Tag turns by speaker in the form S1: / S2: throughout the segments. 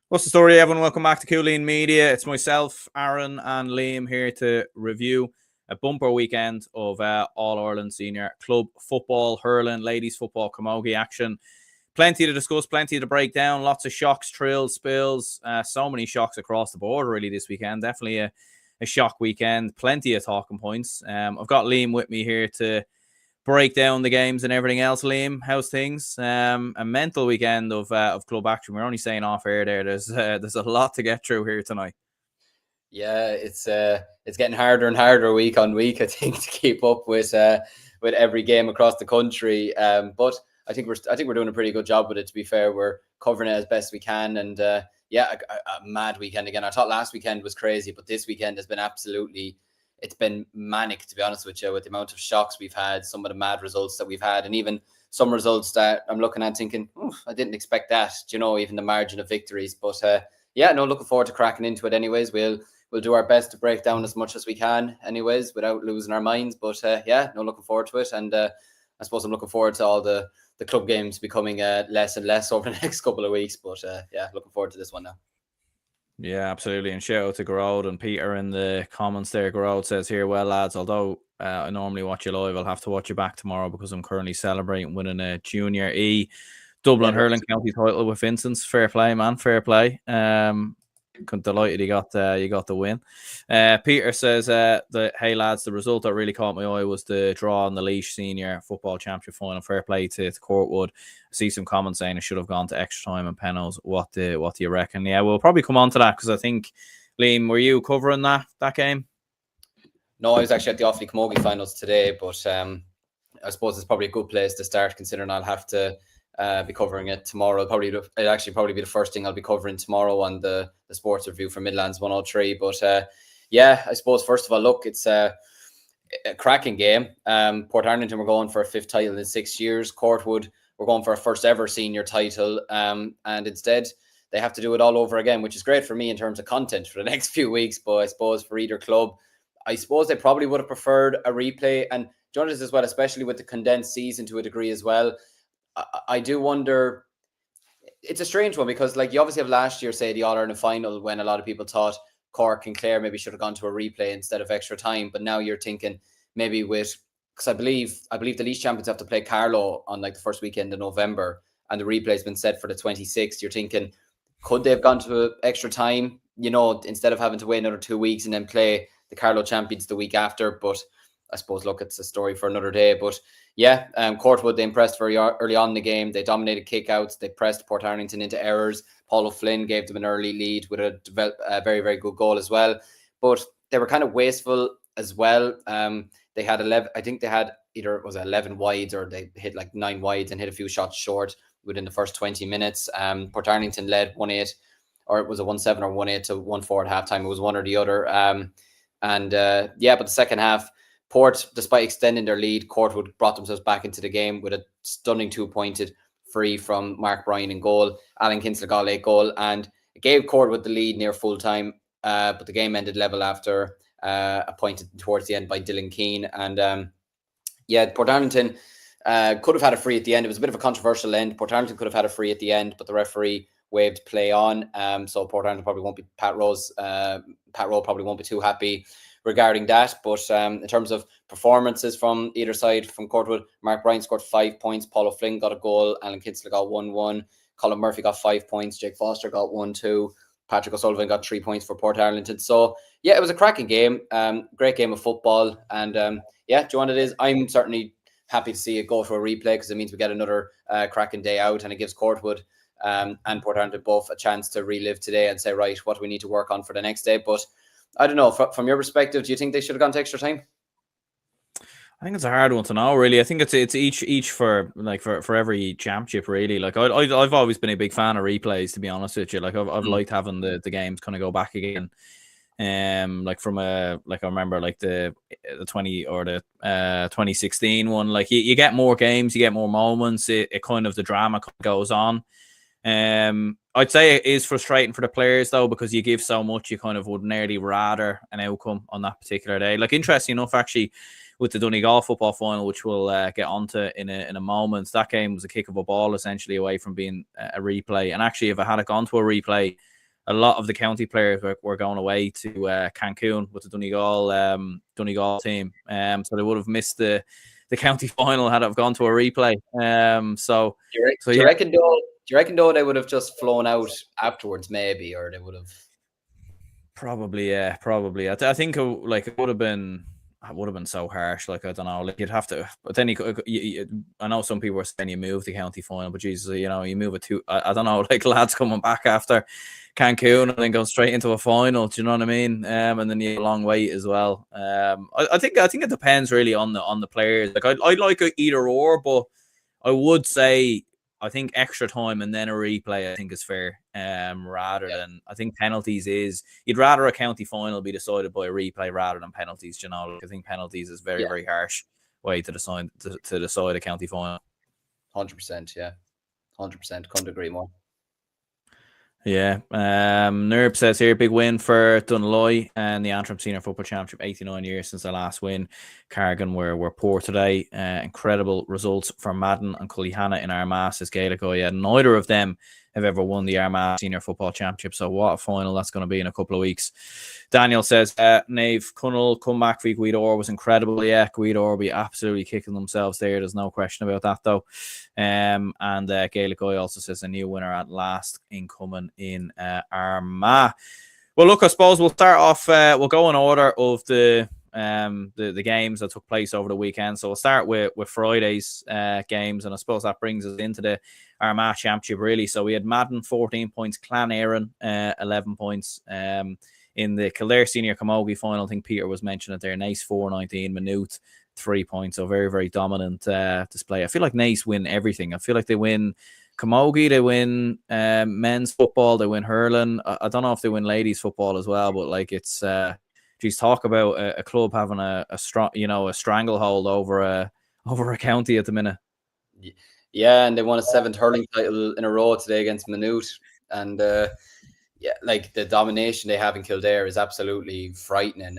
S1: What's the story, everyone? Welcome back to Cúilín Media. It's myself, Aaron, and Liam here to review a bumper weekend of All-Ireland Senior Club Football, hurling, ladies football, camogie action. Plenty to discuss, plenty to break down, lots of shocks, thrills, spills, so many shocks across the board really this weekend. Definitely a shock weekend, plenty of talking points. I've got Liam with me here to break down the games and everything else. Liam, how's things? A mental weekend of club action. We're only saying off air there. There's a lot to get through here tonight.
S2: Yeah, it's getting harder and harder week on week, I think, to keep up with every game across the country. But I think we're doing a pretty good job with it. To be fair, we're covering it as best we can, and a mad weekend again. I thought last weekend was crazy, but this weekend has been it's been manic, to be honest with you, with the amount of shocks we've had, some of the mad results that we've had, and even some results that I'm looking at thinking, I didn't expect that, even the margin of victories. But looking forward to cracking into it anyways. We'll do our best to break down as much as we can anyways, without losing our minds. But looking forward to it. And I suppose I'm looking forward to all the club games becoming less and less over the next couple of weeks. But looking forward to this one now.
S1: Yeah, absolutely. And shout out to Garrod and Peter in the comments there. Garrod says here, well, lads, although I normally watch you live, I'll have to watch you back tomorrow because I'm currently celebrating winning a Junior E Dublin hurling county title with Vincent's. Fair play, man. Fair play. Delighted you got the win. Peter says that, hey lads, the result that really caught my eye was the draw on the Laois Senior Football Championship final. Fair play to Courtwood. I see some comments saying it should have gone to extra time and penalties. What do you reckon? Yeah, we'll probably come on to that because I think, Liam, were you covering that game?
S2: No, I was actually at the Offaly Camogie finals today, but I suppose it's probably a good place to start, considering I'll have to be covering it tomorrow. It'll probably be the first thing I'll be covering tomorrow on the sports review for Midlands 103. But I suppose first of all, look, it's a cracking game. Portarlington were going for a 5th title in 6 years. Courtwood were going for a first ever senior title, and instead they have to do it all over again, which is great for me in terms of content for the next few weeks. But I suppose for either club, I suppose they probably would have preferred a replay. And Jonas as well, especially with the condensed season to a degree as well. I do wonder, it's a strange one because you obviously have last year, say, the All-Ireland final, when a lot of people thought Cork and Clare maybe should have gone to a replay instead of extra time. But now you're thinking maybe because I believe the Laois champions have to play Carlow on the first weekend in November, and the replay's been set for the 26th. You're thinking, could they have gone to extra time, instead of having to wait another 2 weeks and then play the Carlow champions the week after? But I suppose, look, it's a story for another day. But Courtwood, they impressed very early on in the game. They dominated kickouts. They pressed Portarlington into errors. Paul O'Flynn gave them an early lead with a very, very good goal as well. But they were kind of wasteful as well. They had 11. I think they had either 11 wides, or they hit 9 wides and hit a few shots short within the first 20 minutes. Portarlington led 1-8, or it was a 1-7 or 1-8 to 1-4 at halftime. It was one or the other. But the second half, Port, despite extending their lead, Courtwood brought themselves back into the game with a stunning 2-pointed free from Mark Bryan in goal. Alan Kinsler got a late goal, and it gave Courtwood the lead near full time. But the game ended level after a point towards the end by Dylan Keane. And Portarlington could have had a free at the end. It was a bit of a controversial end. Portarlington could have had a free at the end, but the referee waved play on. So Portarlington probably won't be, Pat Rowe probably won't be too happy regarding that. But in terms of performances from either side, from Courtwood, Mark Bryan scored 5 points, Paul O'Flynn got a goal, Alan Kinsler got 1-1, Colin Murphy got 5 points, Jake Foster got 1-2, Patrick O'Sullivan got 3 points for Portarlington. So it was a cracking game, great game of football. And do you know what it is? I'm certainly happy to see it go to a replay, because it means we get another cracking day out, and it gives Courtwood and Portarlington both a chance to relive today and say, right, what do we need to work on for the next day? But I don't know, from your perspective, do you think they should have gone to extra time?
S1: I think it's a hard one to know, really. I think it's each for every championship, really. I've always been a big fan of replays, to be honest with you. I've liked having the games kind of go back again. I remember the 20 or the 2016 one. You get more games, you get more moments. It kind of, the drama goes on. I'd say it is frustrating for the players, though, because you give so much, you kind of would nearly rather an outcome on that particular day. Interesting enough, actually, with the Donegal football final, which we'll get onto in a moment, that game was a kick of a ball, essentially, away from being a replay. And actually, if it had gone to a replay, a lot of the county players were going away to Cancun with the Donegal team. So they would have missed the county final had it gone to a replay.
S2: Do you reckon though they would have just flown out afterwards, maybe, or they would have?
S1: Probably, yeah, probably. I think like it would have been so harsh. Like I don't know, like you'd have to. But then I know some people are saying you move the county final, but Jesus, you know, you move it to. I don't know, like lads coming back after Cancun and then going straight into a final. Do you know what I mean? And then you have a long wait as well. I think it depends really on the players. Like I like either or, but I would say I think extra time and then a replay I think is fair. Rather than I think penalties is you'd rather a county final be decided by a replay rather than penalties. You know, like, I think penalties is very very harsh way to decide a county final.
S2: 100%, yeah, 100%. Couldn't agree more.
S1: Yeah. Nerb says here, big win for Dunloy and the Antrim Senior Football Championship. 89 years since their last win. Carrigan were poor today. Incredible results for Madden and Cúilín in Armagh, says Gaelic. Yeah, neither of them have ever won the Armagh Senior Football Championship. So what a final that's going to be in a couple of weeks. Daniel says, Nave Cunnell comeback for Guidor was incredible. Yeah, Guidor will be absolutely kicking themselves there. There's no question about that, though. And Gaelic Eye also says a new winner at last incoming in Armagh. Well, look, I suppose we'll start off. We'll go in order of the games that took place over the weekend. So we'll start with Friday's games, and I suppose that brings us into the Armagh Championship, really. So we had Madden 14 points, Clan Aaron 11 points. In the Kildare Senior Camogie final, I think Peter was mentioning it there. Naas 4-19, Maynooth 3 points. So very, very dominant display. I feel like Naas win everything. I feel like they win Camogie, they win men's football, they win hurling. I don't know if they win ladies football as well, but like it's geez, talk about a club having a strong, a stranglehold over a county at the minute.
S2: Yeah, and they won a 7th hurling title in a row today against Maynooth, and yeah, like the domination they have in Kildare is absolutely frightening.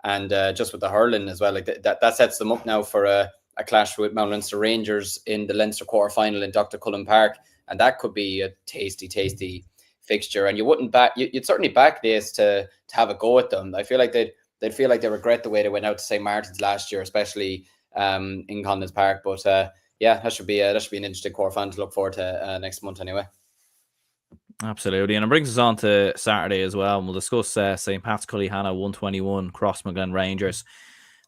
S2: And just with the hurling as well, like that sets them up now for a clash with Mount Leinster Rangers in the Leinster quarterfinal in Dr. Cullen Park, and that could be a tasty fixture. And you'd certainly back this to have a go at them. I feel like they'd feel like they regret the way they went out to St. Martin's last year, especially in Collins Park. But yeah, that should be an interesting quarterfinal to look forward to next month anyway.
S1: Absolutely, and it brings us on to Saturday as well, and we'll discuss St. Pat's Cúilín 121, Crossmaglen Rangers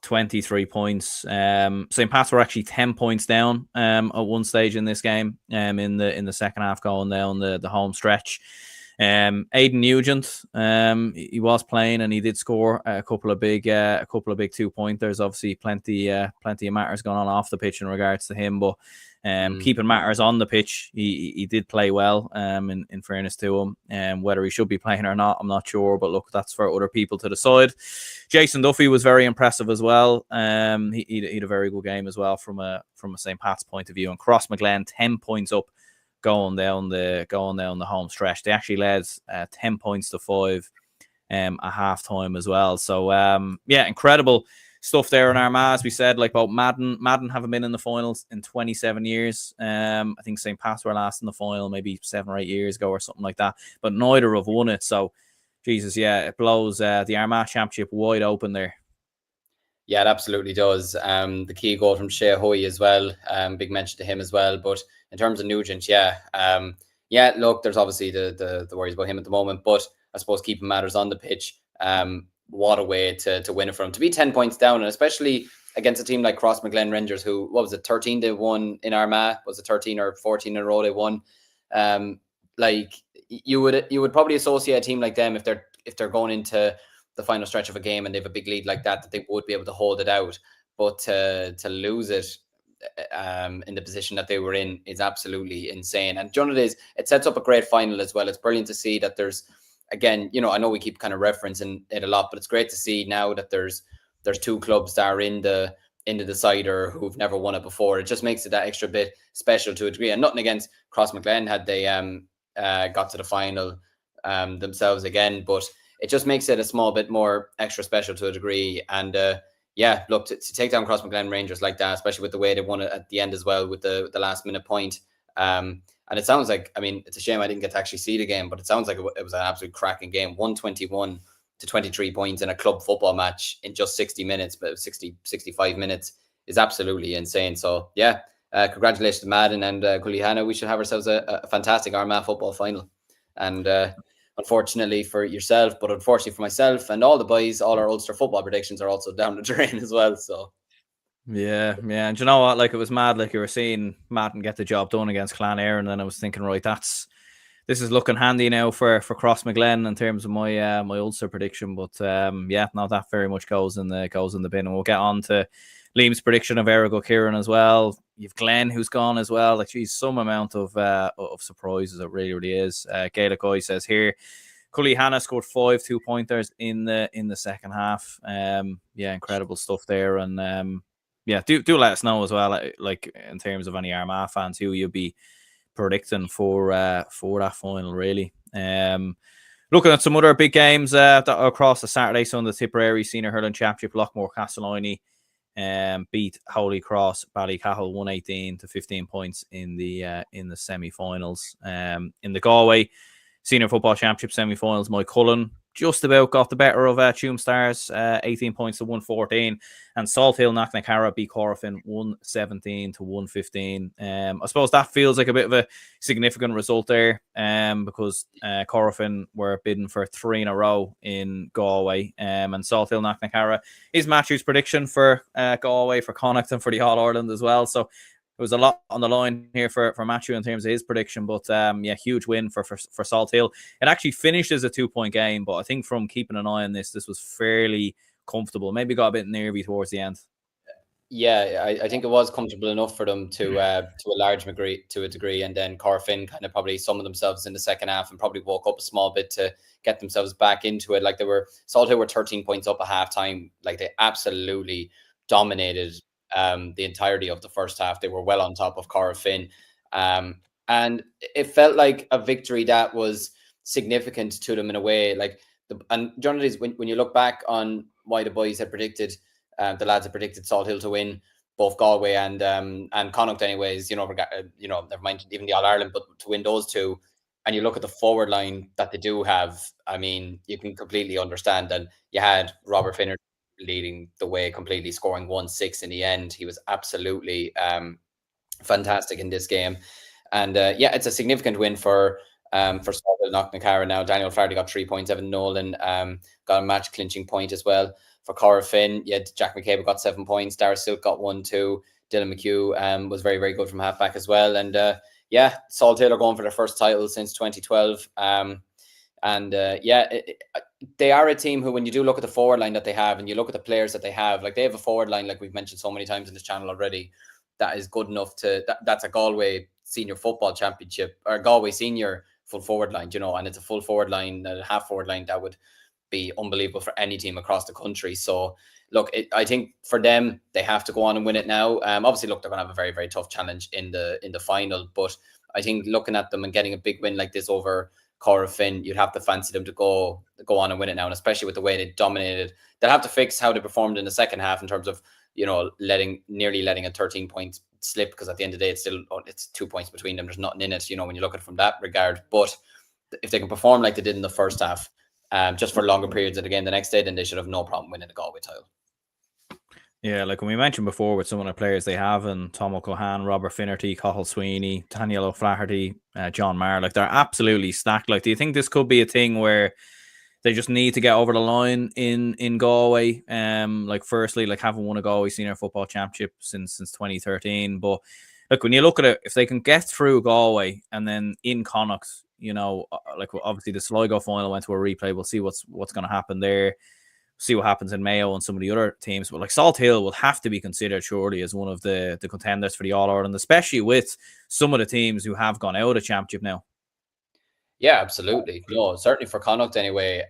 S1: 23 points. St. Pat's were actually 10 points down at one stage in this game, in the second half, going down the home stretch. Aidan Nugent, he was playing and he did score a couple of big 2-pointers. Obviously, plenty of matters going on off the pitch in regards to him, but keeping matters on the pitch, he did play well. In fairness to him, whether he should be playing or not, I'm not sure. But look, that's for other people to decide. Jason Duffy was very impressive as well. He had a very good game as well from a St. Pat's point of view. And Crossmaglen 10 points up, going down the home stretch. They actually led 10 points to 5 at half time as well. So yeah, incredible stuff there in Armagh. As we said, like about Madden haven't been in the finals in 27 years. I think St. Pat's were last in the final maybe 7 or 8 years ago or something like that, but neither have won it. So Jesus, yeah, it blows the Armagh Championship wide open there.
S2: Yeah, it absolutely does. The key goal from Shea Hoy as well. Big mention to him as well. But in terms of Nugent, yeah, look, there's obviously the worries about him at the moment, but I suppose keeping matters on the pitch, what a way to win it for him. To be 10 points down, and especially against a team like Crossmaglen Rangers, who, what was it, 13 they won in Armagh? Was it 13 or 14 in a row they won? Like you would probably associate a team like them if they're going into the final stretch of a game and they have a big lead like that they would be able to hold it out. But to lose it in the position that they were in is absolutely insane. And John, it sets up a great final as well. It's brilliant to see that there's, again, I know we keep kind of referencing it a lot, but it's great to see now that there's 2 clubs that are in the decider who've never won it before. It just makes it that extra bit special to a degree. And nothing against Crossmaglen had they got to the final themselves again, but it just makes it a small bit more extra special to a degree. And yeah, look, to take down Crossmaglen Rangers like that, especially with the way they won it at the end as well with the last minute point, and And it sounds like, I mean, it's a shame I didn't get to actually see the game, but it sounds like it was an absolute cracking game. 121 to 23 points in a club football match in just 60 minutes, but 65 minutes is absolutely insane. So yeah, congratulations to Madden and Cúilín. We should have ourselves a fantastic Armagh football final. And unfortunately for yourself, but unfortunately for myself and all the boys, all our Ulster football predictions are also down the drain as well. So
S1: yeah. And you know what? Like, it was mad. Like, you were seeing Madden get the job done against Clan Aaron, and I was thinking, right, this is looking handy now for Cross McGlenn in terms of my my Ulster prediction. But yeah, no, that very much goes in the bin, and we'll get on to Liam's prediction of Ergo Kieran as well. You've Glenn who's gone as well. Like, geez, some amount of surprises. It really is. Gaelic Guy says here, Cúilín scored 5 2-pointers in the second half. Yeah, incredible stuff there. And yeah, do let us know as well, like in terms of any Armagh fans who you'd be predicting for that final, really. Looking at some other big games that are across the Saturday, so in the Tipperary Senior Hurling Championship, Lockmore Castleiney beat Holy Cross Ballycahill 118 to 15 points in the semi-finals. In the Galway Senior Football Championship semi-finals, Cúilín just about got the better of Tuam Stars, 18 points to 114, and Salt Hill Knocknacarra beat Corofin 117 to 115. I suppose that feels like a bit of a significant result there, because Corofin were bidding for 3 in a row in Galway, and Salt Hill Knocknacarra is Matthew's prediction for Galway, for Connacht, and for the All Ireland as well. So there was a lot on the line here for Matthew in terms of his prediction, but yeah, huge win for Salt Hill. It actually finished as a 2-point game, but I think from keeping an eye on this was fairly comfortable. Maybe got a bit nervy towards the end.
S2: Yeah, I think it was comfortable enough for them to a large degree, and then Corofin kind of probably summoned themselves in the second half and probably woke up a small bit to get themselves back into it. Like, Salt Hill were 13 points up at halftime. Like, they absolutely dominated the entirety of the first half. They were well on top of Corofin, and it felt like a victory that was significant to them in a way. Like, and generally, when you look back on why the boys had predicted, the lads had predicted Salt Hill to win both Galway and Connacht, anyways. Never mind even the All Ireland, but to win those two, and you look at the forward line that they do have, I mean, you can completely understand. And you had Robert Finner leading the way completely, scoring 1-6 in the end. He was absolutely fantastic in this game. And yeah, it's a significant win for Salt Hill Knocknacarra now. Daniel Flaherty got 3 points. Evan Nolan got a match clinching point as well. For Corofin, yeah, Jack McCabe got 7 points. Dara Silk got 1 too. Dylan McHugh was very, very good from halfback as well. And yeah, Salt Hill are going for their first title since 2012. Yeah, they are a team who, when you do look at the forward line that they have and you look at the players that they have, like, they have a forward line, like we've mentioned so many times in this channel already, that is good enough that's a Galway Senior Football Championship, or Galway Senior full forward line, and it's a full forward line, a half forward line that would be unbelievable for any team across the country. So look, I think for them, they have to go on and win it now. Obviously, look, they're going to have a very, very tough challenge in the final, but I think looking at them and getting a big win like this over Corofin, you'd have to fancy them to go on and win it now, and especially with the way they dominated. They'll have to fix how they performed in the second half in terms of nearly letting a 13-point slip, because at the end of the day, it's 2 points between them. There's nothing in it, when you look at it from that regard. But if they can perform like they did in the first half, just for longer periods of the game the next day, then they should have no problem winning the Galway title.
S1: Yeah, like when we mentioned before with some of the players they have, and Tom O'Cohan, Robert Finnerty, Cathal Sweeney, Daniel O'Flaherty, John Maher, like, they're absolutely stacked. Like, do you think this could be a thing where they just need to get over the line in Galway? Like, firstly, like, haven't won a Galway Senior Football Championship since 2013. But look, when you look at it, if they can get through Galway and then in Connacht, like, obviously the Sligo final went to a replay. We'll see what's going to happen there. See what happens in Mayo and some of the other teams. But like, Salt Hill will have to be considered surely as one of the contenders for the All Ireland, especially with some of the teams who have gone out of championship now.
S2: Yeah, absolutely. No, certainly for Connacht anyway.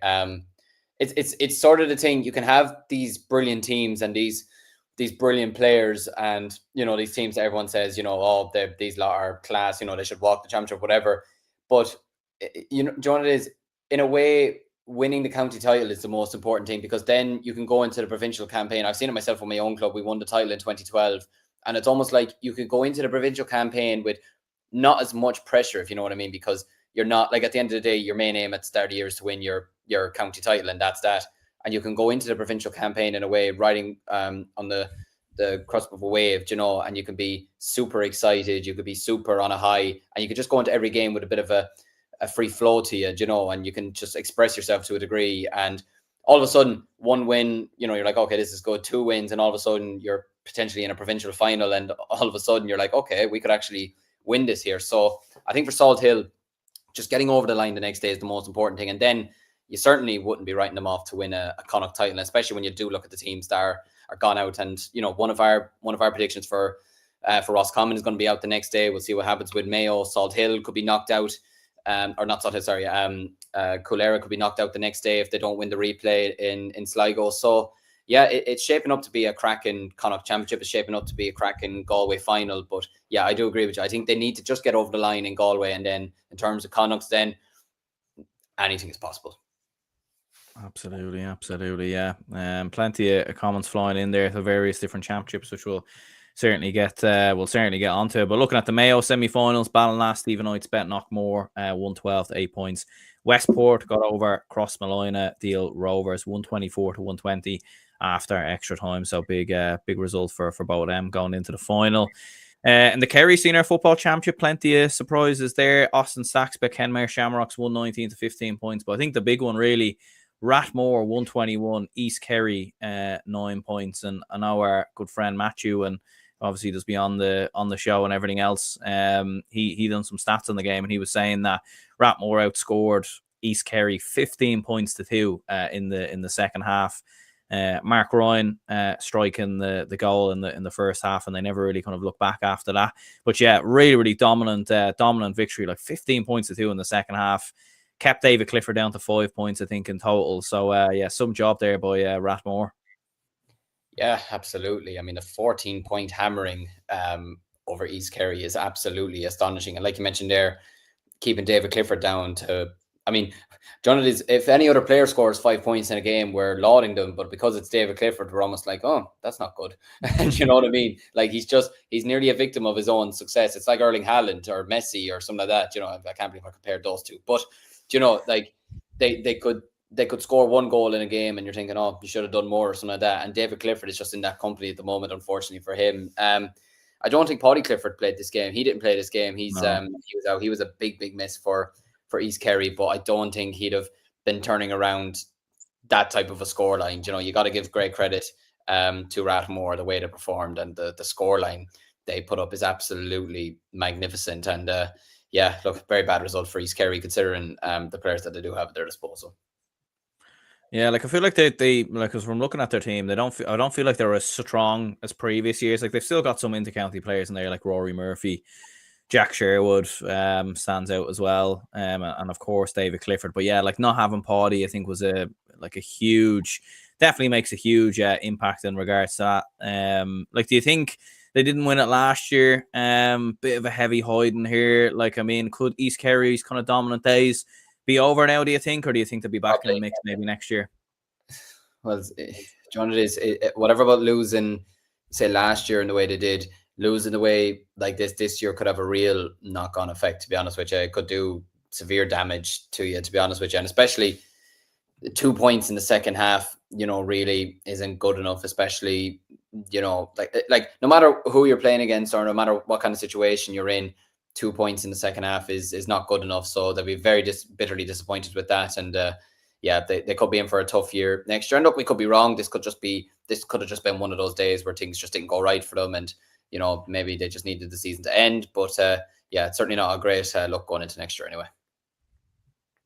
S2: It's sort of the thing. You can have these brilliant teams and these brilliant players, and these teams that everyone says, these lot are class, they should walk the championship, whatever. But do what it is? In a way, winning the county title is the most important thing, because then you can go into the provincial campaign. I've seen it myself with my own club. We won the title in 2012, and it's almost like you could go into the provincial campaign with not as much pressure, if you know what I mean, because you're not like, at the end of the day, your main aim at the start of the year is to win your county title, and that's that. And you can go into the provincial campaign in a way riding on the crust of a wave, and you can be super excited, you could be super on a high, and you could just go into every game with a bit of a free flow to you, and you can just express yourself to a degree. And all of a sudden, one win, you're like, okay, this is good. 2 wins, and all of a sudden you're potentially in a provincial final, and all of a sudden you're like, okay, we could actually win this here. So I think for Salt Hill, just getting over the line the next day is the most important thing. And then you certainly wouldn't be writing them off to win a Connacht title, especially when you do look at the teams that are gone out. And one of our predictions for Roscommon is going to be out the next day. We'll see what happens with Mayo. Salt Hill could be knocked out, or not Salt Hill, sorry. Cúilín could be knocked out the next day if they don't win the replay in Sligo. So yeah, it's shaping up to be a cracking Connacht Championship. It's shaping up to be a cracking Galway final. But yeah, I do agree with you. I think they need to just get over the line in Galway, and then in terms of Connacht, then anything is possible.
S1: Absolutely, yeah. Plenty of comments flying in there for various different championships, which we'll certainly get onto. But looking at the Mayo semi-finals, Ballina, Stephen Knight's bet Knockmore, 112 to 8 points. Westport got over Crossmolina, Deal Rovers, 124 to 120 after extra time. So big result for both of them going into the final. In the Kerry Senior Football Championship, plenty of surprises there. Austin Sachs bet Kenmare Shamrocks, 119 to 15 points. But I think the big one really, Rathmore 121, East Kerry 9 points, and I know our good friend Matthew, and obviously just be on the show and everything else. He done some stats on the game, and he was saying that Rathmore outscored East Kerry 15 points to 2 in the second half. Mark Ryan striking the goal in the first half, and they never really kind of looked back after that. But yeah, really dominant victory, like 15 points to 2 in the second half. Kept David Clifford down to 5 points, I think, in total. So yeah, some job there by Rathmore.
S2: Yeah, absolutely. I mean, a 14-point hammering over East Kerry is absolutely astonishing. And like you mentioned there, keeping David Clifford down to, I mean, John, if any other player scores 5 points in a game, we're lauding them, but because it's David Clifford, we're almost like, oh, that's not good. And you know what I mean? Like, he's nearly a victim of his own success. It's like Erling Haaland or Messi or something like that. I can't believe I compared those two. But like they could score 1 goal in a game, and you're thinking, oh, you should have done more or something like that. And David Clifford is just in that company at the moment, unfortunately for him. I don't think Paddy Clifford played this game. He didn't play this game. He was out. He was a big miss for East Kerry, but I don't think he'd have been turning around that type of a scoreline. You got to give great credit to Rathmore, the way they performed, and the scoreline they put up is absolutely magnificent. And yeah, look, very bad result for East Kerry considering the players that they do have at their disposal.
S1: Yeah, like I feel like they like, because from looking at their team, I don't feel like they're as strong as previous years. Like, they've still got some inter-county players in there, like Rory Murphy, Jack Sherwood stands out as well, and of course David Clifford. But yeah, like, not having Paddy, I think, was definitely makes a huge impact in regards to that. Like, do you think they didn't win it last year? Bit of a heavy hiding here. Like, I mean, could East Kerry's kind of dominant days be over now, do you think, or do you think they'll be back in the mix maybe next year?
S2: Well, John, whatever about losing, say, last year in the way they did, losing the way like this year could have a real knock-on effect, to be honest with you. It could do severe damage to you, to be honest with you. And especially 2 points in the second half, really isn't good enough, especially, like no matter who you're playing against or no matter what kind of situation you're in, 2 points in the second half is not good enough. So they'll be very bitterly disappointed with that. And yeah, they could be in for a tough year next year. And look, we could be wrong. This could have just been one of those days where things just didn't go right for them, and maybe they just needed the season to end. But yeah, it's certainly not a great look going into next year anyway.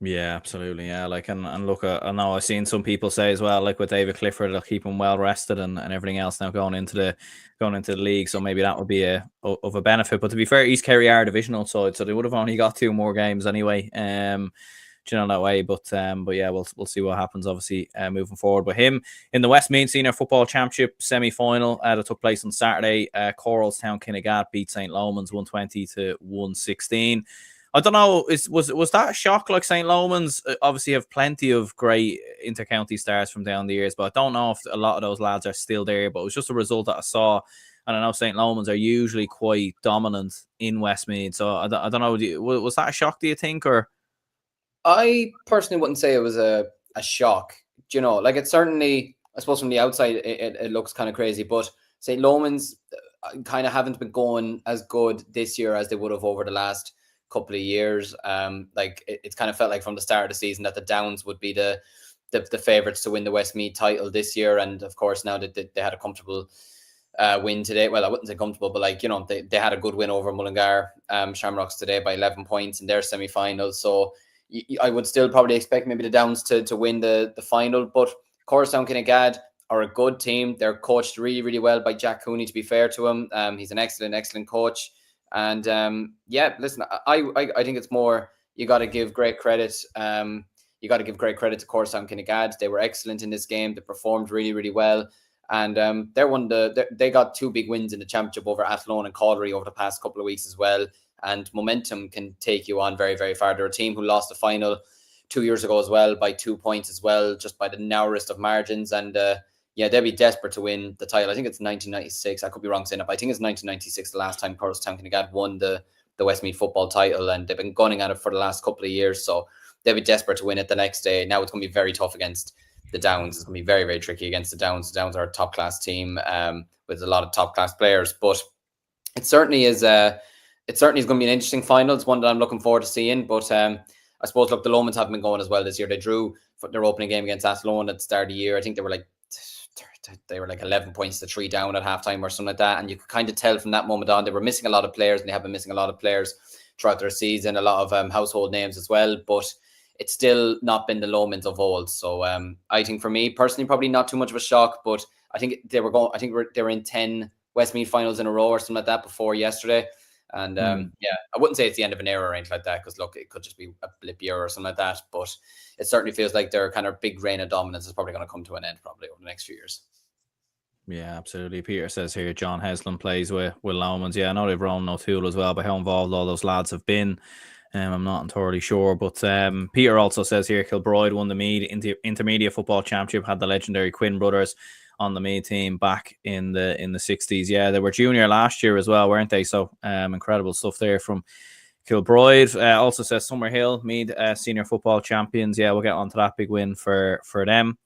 S1: Yeah, absolutely. Yeah, like, and look, I know I've seen some people say as well, like with David Clifford, they'll keep him well rested and everything else now going into the league. So maybe that would be of a benefit. But to be fair, East Kerry are divisional side, so they would have only got 2 more games anyway. That way. But yeah, we'll see what happens. Obviously, moving forward with him in the Westmeath Senior Football Championship semi-final that took place on Saturday. Coralstown Kinnegad beat St. Lomans 120 to 116. I don't know, was that a shock? Like, St. Lomans obviously have plenty of great inter-county stars from down the years, but I don't know if a lot of those lads are still there. But it was just a result that I saw And I know St. Lomans are usually quite dominant in Westmeath. So I don't know. Was that a shock, do you think? Or
S2: I personally wouldn't say it was a shock. You know, like it certainly, I suppose from the outside, it looks kind of crazy. But St. Lomans kind of haven't been going as good this year as they would have over the last couple of years. Like it's kind of felt like from the start of the season that the Downs would be the favourites to win the Westmeath title this year. And of course, now that they had a comfortable win today. Well, I wouldn't say comfortable, but like, you know, they had a good win over Mullingar Shamrocks today by 11 points in their semi-final. So I would still probably expect maybe the Downs to win the final. But Coorastown Kinnegad are a good team. They're coached really, really well by Jack Cooney, to be fair to him. He's an excellent coach. And yeah, listen, I think it's more, you got to give great credit. You got to give great credit to Coorastown Kinnegad. They were excellent in this game. They performed really, really well. And they got 2 big wins in the championship over Athlone and Calgary over the past couple of weeks as well. And momentum can take you on very, very far. They're a team who lost the final 2 years ago as well by 2 points as well, just by the narrowest of margins. And yeah, they'll be desperate to win the title. I think it's 1996. I could be wrong saying it, but I think it's 1996 the last time Coorastown Kinnegad won the Westmeath football title, and they've been gunning at it for the last couple of years. So they'll be desperate to win it the next day. Now it's going to be very tough against the Downs. It's going to be very, very tricky against the Downs. The Downs are a top class team with a lot of top class players, but it certainly is. It certainly is going to be an interesting final. It's one that I'm looking forward to seeing. But I suppose, look, the Lomans haven't been going as well this year. They drew their opening game against Athlone at the start of the year. I think they were like 11 points to 3 down at halftime or something like that. And you could kind of tell from that moment on, they were missing a lot of players, and they have been missing a lot of players throughout their season, a lot of household names as well. But it's still not been the Lomans of old. So I think for me personally, probably not too much of a shock, but I think they were in 10 Westmeath finals in a row or something like that before yesterday. And yeah, I wouldn't say it's the end of an era or anything like that, because look, it could just be a blip year or something like that. But it certainly feels like their kind of big reign of dominance is probably going to come to an end probably over the next few years.
S1: Yeah, absolutely. Peter says here, John Heslin plays with Lomans. Yeah, I know they've Ronan O'Toole as well, but how involved all those lads have been, I'm not entirely sure. But Peter also says here, Kilbride won the Meath Intermediate Football Championship, had the legendary Quinn brothers on the Meath team back in the 60s. Yeah, they were junior last year as well, weren't they? So incredible stuff there from Kilbride. Also says Summerhill Meath senior football champions. Yeah, we'll get on to that big win for them.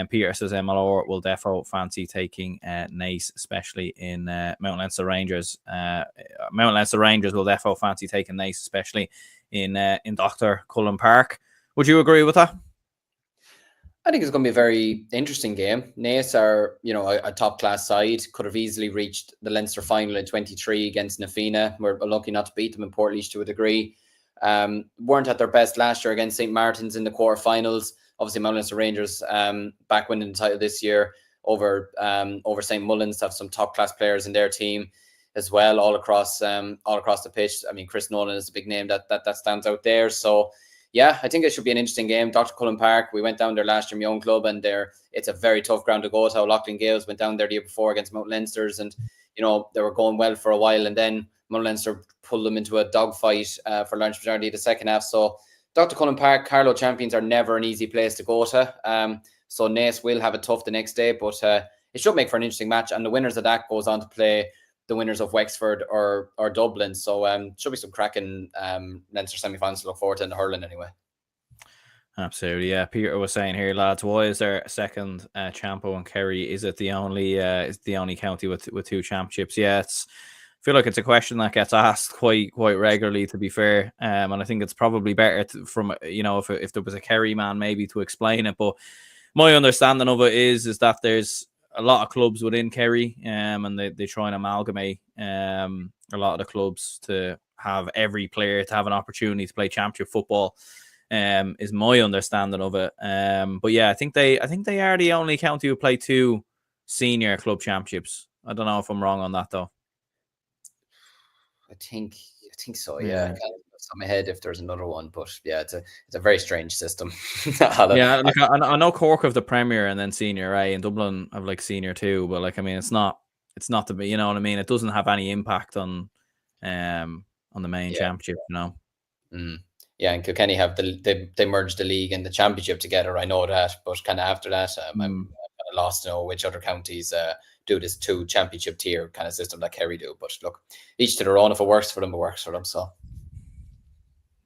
S1: Peter says MLR will defo fancy taking Naas, especially in Mount Leinster Rangers. Mount Leinster Rangers will defo fancy taking Naas, especially in Dr. Cullen Park. Would you agree with that?
S2: I think it's going to be a very interesting game. Naas are, you know, a top class side. Could have easily reached the Leinster final in 23 against Nafina. We're lucky not to beat them in Portlaoise to a degree. Weren't at their best last year against St. Martin's in the quarterfinals. Obviously, Mount Leinster Rangers back winning the title this year over St. Mullins, to have some top class players in their team as well, all across the pitch. I mean, Chris Nolan is a big name that stands out there. So yeah, I think it should be an interesting game. Dr. Cullen Park, we went down there last year, my own club, and it's a very tough ground to go to. Loughlin Gales went down there the year before against Mount Leinster's, and you know they were going well for a while, and then Mount Leinster pulled them into a dogfight for large majority of the second half. So Dr. Cullen Park, Carlow champions, are never an easy place to go to. So Naas will have it tough the next day, but it should make for an interesting match. And the winners of that goes on to play the winners of Wexford or Dublin. So should be some cracking Leinster semi-finals to look forward to in the hurling anyway.
S1: Absolutely, yeah. Peter was saying here, lads, why is there a second Champo and Kerry? Is it the only county with 2 championships? Yeah, I feel like it's a question that gets asked quite regularly, to be fair. And I think it's probably better from, you know, if there was a Kerry man maybe to explain it. But my understanding of it is that there's a lot of clubs within Kerry, and they try and amalgamate a lot of the clubs to have every player to have an opportunity to play championship football. Is my understanding of it. But yeah, I think they are the only county who play 2 senior club championships. I don't know if I'm wrong on that though.
S2: I think so. Yeah, I can't off my head if there's another one, but yeah, it's a very strange system.
S1: Yeah, like I know Cork have the Premier and then Senior A, and Dublin have like Senior 2, but like I mean, it's not the, you know what I mean. It doesn't have any impact on the main championship, you know.
S2: Yeah, and Kilkenny have they merged the league and the championship together. I know that, but kind of after that, I'm kind of lost to know which other counties do this 2 championship tier kind of system that Kerry do. But look, each to their own. If it works for them, it works for them. So.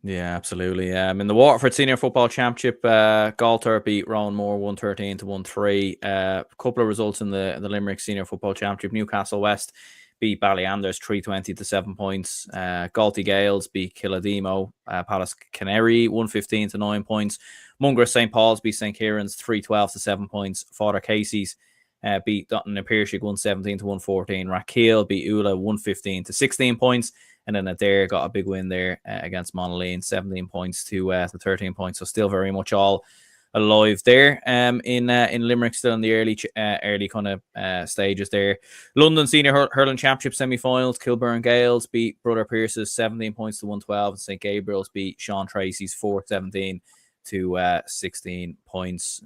S1: Yeah, absolutely. In the Waterford Senior Football Championship, Galter beat Rowanmore 113 to 1-3. A couple of results in the Limerick Senior Football Championship. Newcastle West beat Ballyanders 320 to 7 points. Galty Gales beat Killademo. Palace Canary 115 to 9 points. Mungress St. Paul's beat St. Kieran's 312 to 7 points. Father Casey's beat Dutton and Piershig 117 to 114. Raquel beat Ula 115 to 16 points. And then Adair got a big win there against Monaghan, 17 points to 13 points. So still very much all alive there. In Limerick, still in the early kind of stages there. London Senior Hurling Championship semi-finals. Kilburn Gales beat Brother Pierce's 17 points to 112. And St. Gabriel's beat Sean Tracy's 417 to 16 points.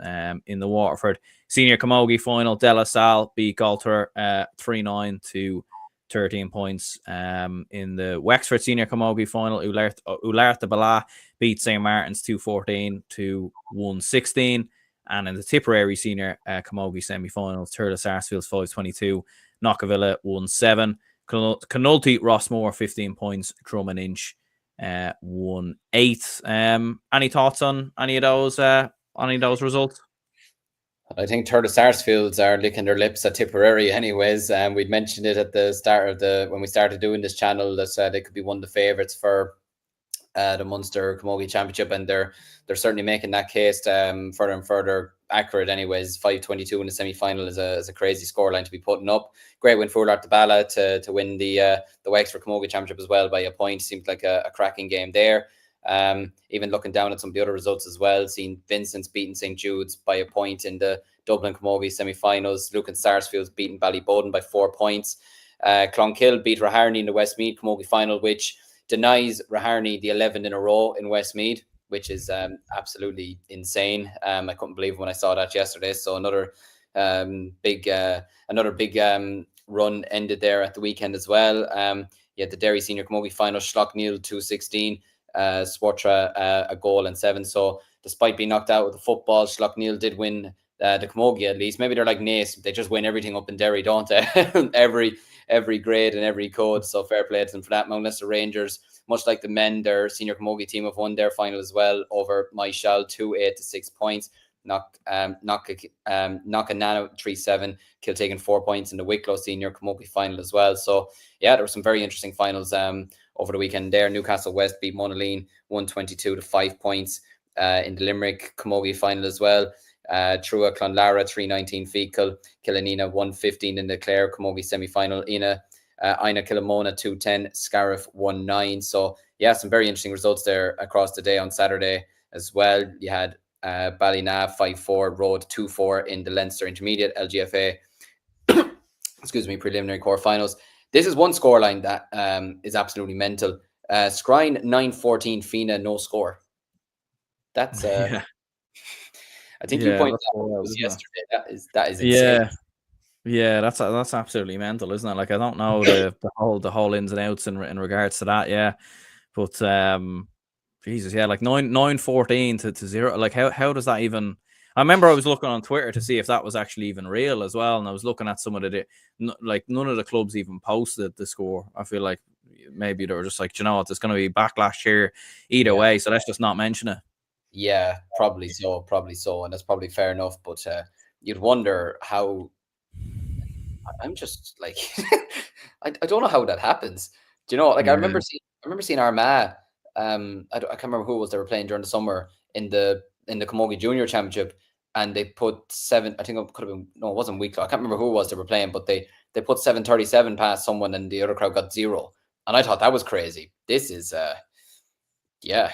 S1: In the Waterford Senior Camogie final, De La Salle beat Galter 3-9 to 13 points. In the Wexford Senior Camogie final, Ulart de Bala beat St. Martin's 214 to 116. And in the Tipperary Senior Camogie semi-finals, Turles Sarsfields 522, Knockavilla 1-7. Canulty Rossmore 15 points, Drummond Inch 1-8. Any thoughts on any of those results?
S2: I think Turles Sarsfields are licking their lips at Tipperary anyways. We'd mentioned it at the start of when we started doing this channel that they could be one of the favourites for the Munster Camogie Championship, and they're certainly making that case further and further accurate anyways. 5-22 in the semi-final is a crazy scoreline to be putting up. Great win for Ulart de Bala to win the Wexford Camogie Championship as well by a point. Seemed like a cracking game there. Even looking down at some of the other results as well, seeing Vincent's beating St. Jude's by a point in the Dublin Camogie semi-finals. Lucan Sarsfield's beating Ballyboden by 4 points. Clonkill beat Raharney in the Westmeath Camogie final, which denies Raharney the 11 in a row in Westmeath, which is absolutely insane. I couldn't believe when I saw that yesterday. So another big run ended there at the weekend as well. You had the Derry Senior Camogie final, Schlockneil 216. Swartra a goal and 7. So despite being knocked out with the football, Schlockneil did win the Camogie at least. Maybe they're like Naas, they just win everything up in Derry, don't they? every grade and every code. So fair play to them for that. Mount Leinster Rangers, much like the men, their senior Camogie team have won their final as well over Maishal 2-8 to 6 points. Knockanano 3-7, Kiltaken 4 points in the Wicklow senior Camogie final as well. So yeah, there were some very interesting finals over the weekend there. Newcastle West beat Monaghan 122 to 5 points in the Limerick Camogie final as well. Trua Clonlara 319 Fecal, Killanina 115 in the Clare Camogie semi-final. Ina Killamona 210, Scariff 1-9. So yeah, some very interesting results there across the day on Saturday as well. You had Ballynav 5-4, Road 2-4 in the Leinster Intermediate LGFA preliminary quarterfinals. This is one scoreline that is absolutely mental. Scrine 9-14, Fina no score. That's
S1: yeah.
S2: I think you pointed out yesterday. That is insane.
S1: Yeah, that's absolutely mental, isn't it? Like, I don't know the whole ins and outs in regards to that. Yeah, but Jesus, yeah, like 9-14 to 0. Like, how does that even? I remember I was looking on Twitter to see if that was actually even real as well, and I was looking at some of like none of the clubs even posted the score. I feel like maybe they were just like, you know what, there's going to be backlash here either way, so let's just not mention it.
S2: Yeah, probably so, and that's probably fair enough. But you'd wonder how. I'm just like, I don't know how that happens. Do you know? Like, I remember seeing Armagh. I can't remember who it was they were playing during the summer in the Camogie Junior Championship, and they put 7. I think it could have been, no, it wasn't Wicklow. I can't remember who it was they were playing, but they put 7:37 past someone, and the other crowd got 0. And I thought that was crazy. This is yeah.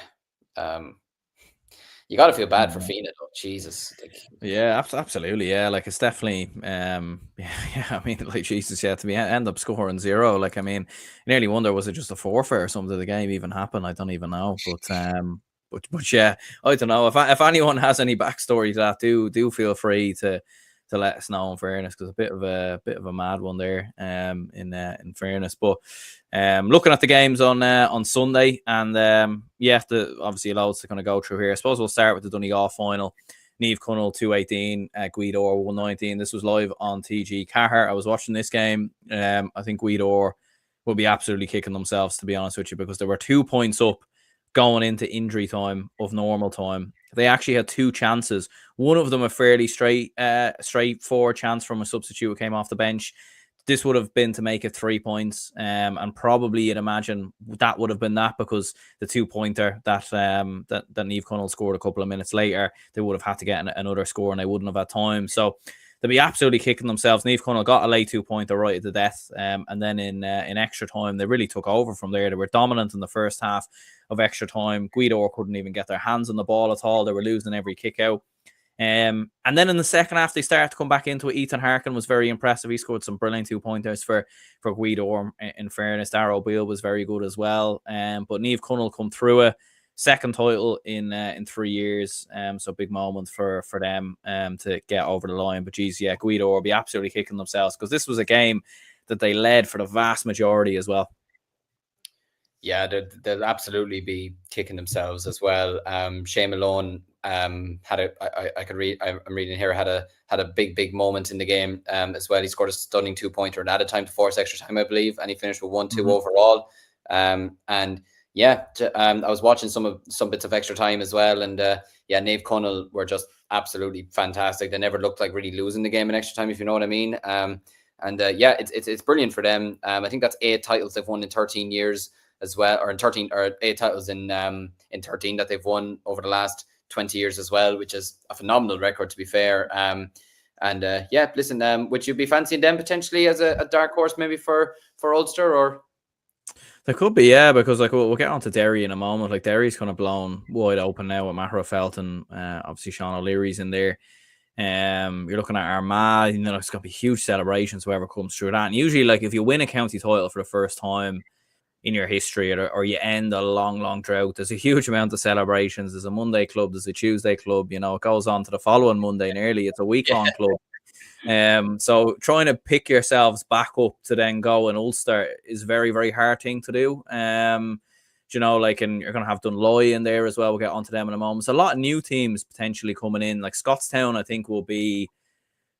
S2: You got to feel bad for Fina, though. Jesus.
S1: Yeah, absolutely. Yeah, like, it's definitely yeah. I mean, like, Jesus, yeah, to be end up scoring 0. Like, I mean, I nearly wonder, was it just a forfeit or something? Did the game even happen? I don't even know. But yeah, I don't know. If anyone has any backstory to that, do feel free to let us know, in fairness, because a bit of a mad one there. In fairness, but looking at the games on Sunday, and obviously loads to kind of go through here. I suppose we'll start with the Donegal final. Niamh Connell 218, Guidor 119. This was live on TG Cahir. I was watching this game. I think Guidor will be absolutely kicking themselves, to be honest with you, because there were 2 points up going into injury time of normal time. They actually had 2 chances. One of them a fairly straightforward chance from a substitute who came off the bench. This would have been to make it 3 points, and probably you'd imagine that would have been that, because the 2-pointer that Niamh Connell scored a couple of minutes later, they would have had to get another score and they wouldn't have had time. So they'll be absolutely kicking themselves. Niamh Connell got a late 2-pointer right at the death, and then in extra time they really took over from there. They were dominant in the first half of extra time. Guidor couldn't even get their hands on the ball at all. They were losing every kick out. And then in the second half, they started to come back into it. Ethan Harkin was very impressive. He scored some brilliant 2-pointers for Guidor. In fairness, Darragh O'Beal was very good as well. But Niamh Connell come through a second title in 3 years. So big moment for them to get over the line. But geez, yeah, Guidor will be absolutely kicking themselves, because this was a game that they led for the vast majority as well.
S2: Yeah, they'll absolutely be kicking themselves as well. Shane Malone had a I could read, I'm reading here, had a big moment in the game as well. He scored a stunning 2-pointer and added time to force extra time, I believe, and he finished with 1-2 overall. And yeah, I was watching some bits of extra time as well, and yeah, Niamh Connell were just absolutely fantastic. They never looked like really losing the game in extra time, if you know what I mean. And yeah, it's brilliant for them. I think that's 8 titles they've won in 13 years as well, or 8 titles in 13 that they've won over the last 20 years as well, which is a phenomenal record, to be fair. And yeah, listen, would you be fancying them potentially as a dark horse maybe for Ulster? Or
S1: there could be, yeah, because like we'll get on to Derry in a moment. Like Derry's kind of blown wide open now with Mahra Felton, obviously Sean O'Leary's in there. You're looking at Armagh, it's gonna be huge celebrations whoever comes through that. And usually, like if you win a county title for the first time in your history, or you end a long drought, there's a huge amount of celebrations. There's a Monday club, there's a Tuesday club, it goes on to the following Monday nearly. It's a week-long club. So trying to pick yourselves back up to then go in Ulster is very, very hard thing to do. And you're going to have Dunloy in there as well. We'll get onto them in a moment. So a lot of new teams potentially coming in. Like Scottstown, I think, will be,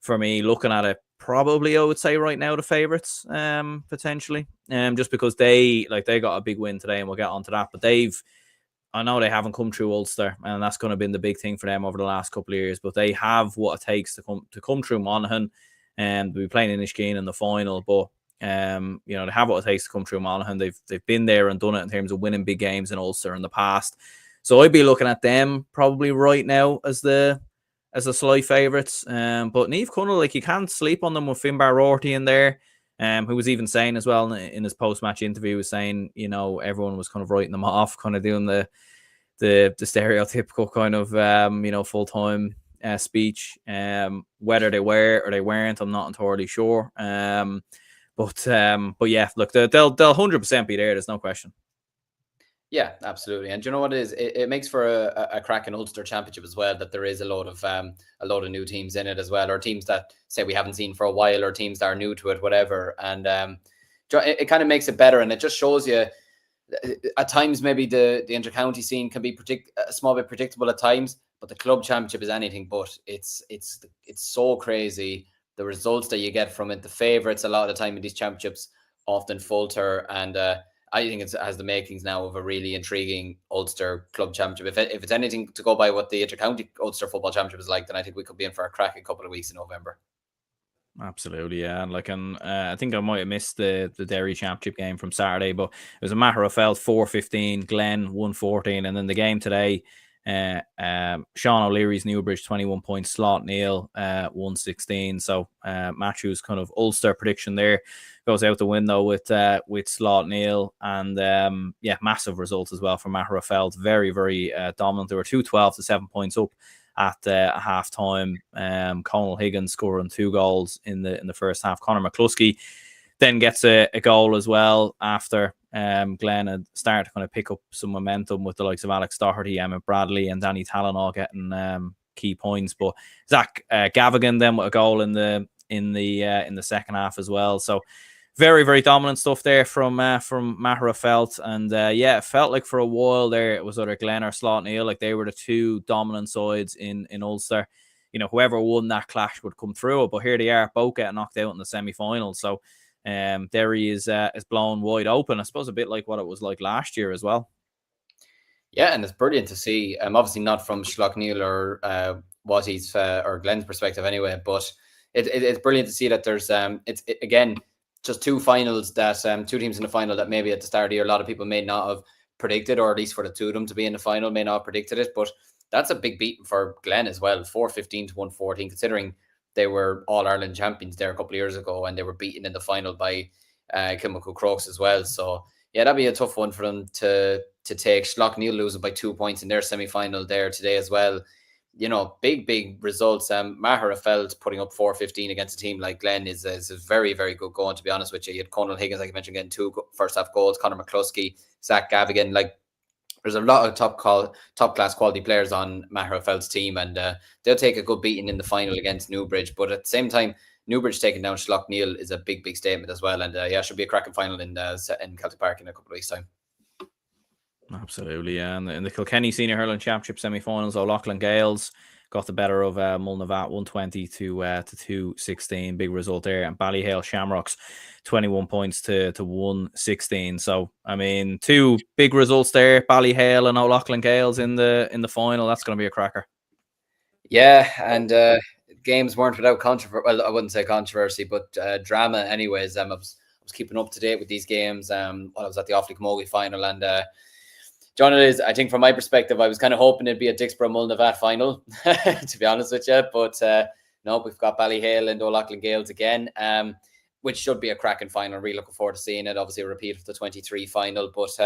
S1: for me, looking at it, probably I would say right now the favourites, potentially, just because they got a big win today, and we'll get onto that. But I know they haven't come through Ulster, and that's going to be the big thing for them over the last couple of years. But they have what it takes to come through Monaghan, and they'll be playing Inniskeen in the final. But they have what it takes to come through Monaghan. They've been there and done it in terms of winning big games in Ulster in the past. So I'd be looking at them probably right now as the slight favourites. But Niamh Connell, you can't sleep on them with Finbar Rorty in there, who was even saying as well in his post-match interview, was saying, everyone was kind of writing them off, kind of doing the stereotypical kind of, full-time speech. Whether they were or they weren't, I'm not entirely sure. But yeah, look, they'll 100% be there. There's no question.
S2: Yeah, absolutely. And do you know what it is? It makes for a cracking Ulster Championship as well, that there is a lot of new teams in it as well, or teams that say we haven't seen for a while, or teams that are new to it, whatever. And it kind of makes it better, and it just shows you at times maybe the inter-county scene can be a small bit predictable at times, but the club championship is anything but. It's so crazy, the results that you get from it. The favourites a lot of the time in these championships often falter, and I think it has the makings now of a really intriguing Ulster club championship. If it's anything to go by what the Intercounty Ulster Football Championship is like, then I think we could be in for a cracking couple of weeks in November.
S1: Absolutely, yeah. And I think I might have missed the Derry Championship game from Saturday, but it was a Mahra Felt 4-15, Glen 1-14, and then the game today, Sean O'Leary's Newbridge 21 points, Slot Neil 1-16. So Matthew's kind of Ulster prediction there goes out the window with Slot Neil, and yeah, massive results as well from Mahra Felt. Very, very dominant. They were 2-12 to 7 points up at half time. Conal Higgins scoring 2 goals in the first half. Conor McCluskey then gets a goal as well after Glen had started to kind of pick up some momentum with the likes of Alex Doherty, Emmett Bradley, and Danny Talon all getting key points. But Zach Gavigan then with a goal in the second half as well. So very, very dominant stuff there from Mahara Felt. And yeah, it felt like for a while there it was either Glen or Slot Neal. Like they were the two dominant sides in Ulster. You know, whoever won that clash would come through. But here they are, both getting knocked out in the semi-final. So Derry is blown wide open. I suppose a bit like what it was like last year as well.
S2: Yeah, and it's brilliant to see. Obviously not from Schlockneil or Wattie's or Glenn's perspective anyway, but it's brilliant to see that there's again just two finals that two teams in the final that maybe at the start of the year a lot of people may not have predicted, or at least for the two of them to be in the final may not have predicted it. But that's a big beat for Glen as well, 4-15 to 114, considering they were All Ireland champions there a couple of years ago and they were beaten in the final by Kilmacud Crokes as well. So yeah, that'd be a tough one for them to take. Schlockneil losing by 2 points in their semi-final there today as well. You know, big results. Mahara Feld putting up 4-15 against a team like Glen is a very, very good going, to be honest with you. You had Conal Higgins, like you mentioned, getting 2 first half goals, Conor McCluskey, Zach Gavigan. Like, there's a lot of top class quality players on Mahara Feld's team, and they'll take a good beating in the final against Newbridge. But at the same time, Newbridge taking down Schlockneil is a big statement as well. And yeah, should be a cracking final in Celtic Park in a couple of weeks' time.
S1: Absolutely, yeah. And in the Kilkenny Senior Hurling Championship semi-finals, O'Loughlin Gales got the better of Mulnavat 120 to 216. Big result there. And Ballyhale Shamrocks 21 points to 116. So I mean, 2 big results there. Ballyhale and O'Loughlin Gales in the final. That's going to be a cracker.
S2: Yeah, and games weren't without controversy. Well, I wouldn't say controversy, but drama. Anyways, I was keeping up to date with these games. While I was at the Offaly Camogie final, and John, it is. I think from my perspective, I was kind of hoping it'd be a Dixborough Mulnavat final, to be honest with you. But no, we've got Ballyhale and O'Loughlin Gales again, which should be a cracking final. Really looking forward to seeing it. Obviously, a repeat of the 23 final. But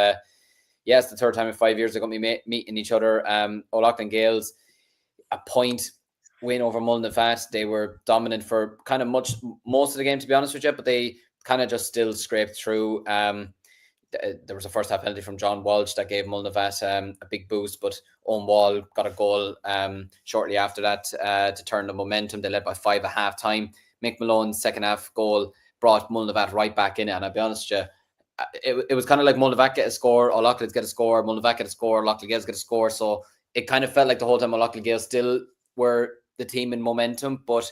S2: yeah, it's the third time in 5 years they're going to be meeting each other. O'Loughlin Gales, a point win over Mulnavat. They were dominant for kind of most of the game, to be honest with you, but they kind of just still scraped through. There was a first half penalty from John Walsh that gave Mulnavat a big boost, but Owen Wall got a goal shortly after that to turn the momentum. They led by 5 at half time. Mick Malone's second half goal brought Mulnavat right back in it. And I'll be honest with you, it was kind of like Mulnavat get a score, O'Loughlin's get a score, Mulnavat get a score, O'Loughlin Gales get a score. So it kind of felt like the whole time O'Loughlin Gales still were the team in momentum, but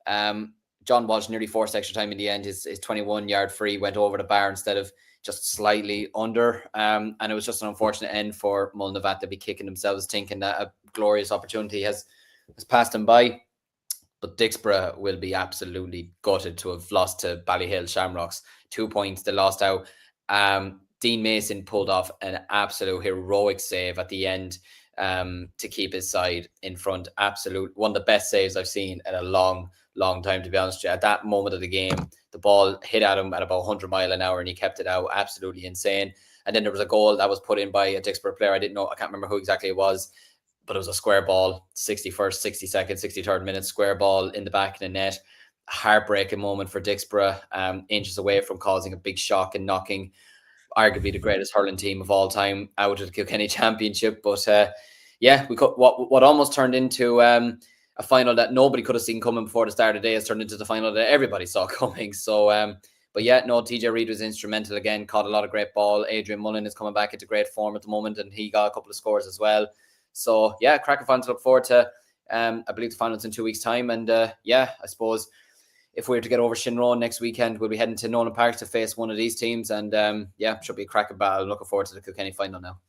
S2: John Walsh nearly forced extra time in the end. His 21-yard free went over the bar instead of just slightly under. And it was just an unfortunate end for Mulnavat to be kicking themselves, thinking that a glorious opportunity has passed them by. But Dixborough will be absolutely gutted to have lost to Ballyhale Shamrocks. 2 points, they lost out. Dean Mason pulled off an absolute heroic save at the end to keep his side in front. Absolute one of the best saves I've seen in a long time, to be honest with you. At that moment of the game, the ball hit at him at about 100 mile an hour and he kept it out. Absolutely insane. And then there was a goal that was put in by a Dixborough player. I can't remember who exactly it was, but it was a square ball, 61st, 62nd, 63rd minute, square ball in the back of the net. Heartbreaking moment for Dixborough, inches away from causing a big shock and knocking arguably the greatest hurling team of all time out of the Kilkenny Championship. But yeah, we got what almost turned into a final that nobody could have seen coming before the start of the day has turned into the final that everybody saw coming. So, but yeah, no, TJ Reid was instrumental again, caught a lot of great ball. Adrian Mullen is coming back into great form at the moment, and he got a couple of scores as well. So yeah, cracking final to look forward to. I believe the final's in 2 weeks' time, and yeah, I suppose if we were to get over Shinrone next weekend, we'll be heading to Nolan Park to face one of these teams, and yeah, should be a cracking battle. Looking forward to the Kilkenny final now.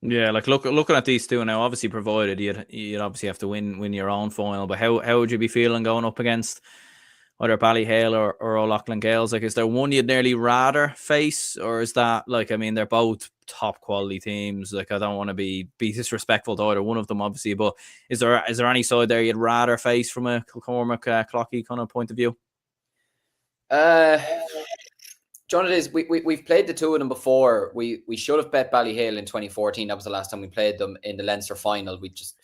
S1: Yeah, like looking at these two now, obviously provided you'd obviously have to win your own final, but how would you be feeling going up against either Ballyhale or O'Loughlin Gales? Like, is there one you'd nearly rather face, or is that, like, I mean, they're both top quality teams. Like, I don't want to be disrespectful to either one of them, obviously, but is there any side there you'd rather face from a Kilcormac Clocky kind of point of view?
S2: John, it is. We've played the two of them before. We should have bet Ballyhale in 2014. That was the last time we played them in the Leinster final. We just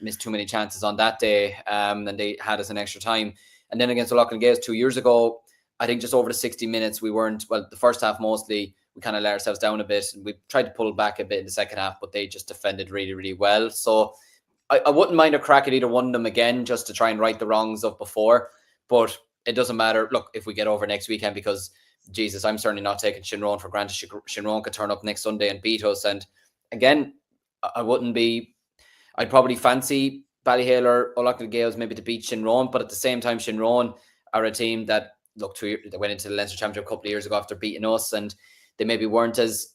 S2: missed too many chances on that day, and they had us in extra time. And then against O'Loughlin Gales 2 years ago, I think just over the 60 minutes, we weren't, well, the first half mostly, we kind of let ourselves down a bit, and we tried to pull back a bit in the second half, but they just defended really, really well. So I wouldn't mind a crack at either one of them again, just to try and right the wrongs of before. But it doesn't matter. Look, if we get over next weekend, because Jesus, I'm certainly not taking Shinrone for granted. Shinrone could turn up next Sunday and beat us. And again, I'd probably fancy Ballyhale or O'Loughlin Gales maybe to beat Shinrone, but at the same time, Shinrone are a team that they went into the Leinster Championship a couple of years ago after beating us, and they maybe weren't as,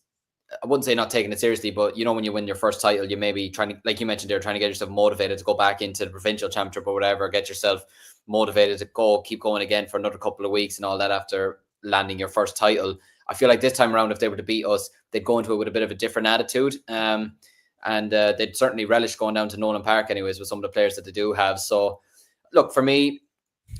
S2: I wouldn't say not taking it seriously, but when you win your first title, you may be trying to, like you mentioned, they're trying to get yourself motivated to go back into the provincial championship or whatever, get yourself motivated to keep going again for another couple of weeks and all that after landing your first title. I feel like this time around, if they were to beat us, they'd go into it with a bit of a different attitude. And they'd certainly relish going down to Nolan Park anyways with some of the players that they do have. So look, for me,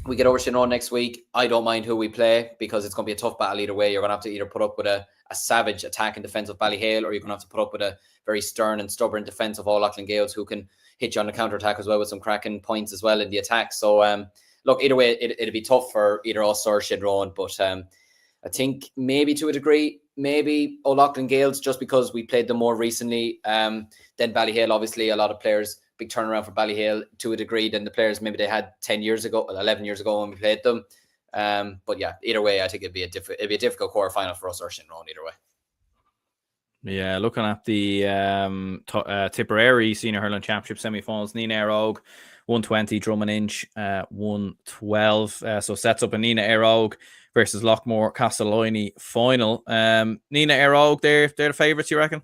S2: we get over Shinrone next week. I don't mind who we play because it's going to be a tough battle either way. You're going to have to either put up with a savage attack and defense of Ballyhale, or you're going to have to put up with a very stern and stubborn defense of O'Loughlin Gales, who can hit you on the counter-attack as well with some cracking points as well in the attack. So look, either way, it'd be tough for either us or Shinrone, but I think maybe to a degree, maybe O'Loughlin Gales, just because we played them more recently than Ballyhale. Obviously, a lot of players, big turnaround for Ballyhale to a degree than the players maybe they had 10 years ago, 11 years ago when we played them. But yeah, either way, I think it'd be a difficult quarter final for us or Shinrone either way.
S1: Yeah, looking at the Tipperary Senior Hurling Championship semi-finals, Nina Aerogue 120, Drummond Inch 112. So sets up a Nina Aerogue versus Lockmore Castellini final. Nina Aerogue, they're the favourites, you reckon?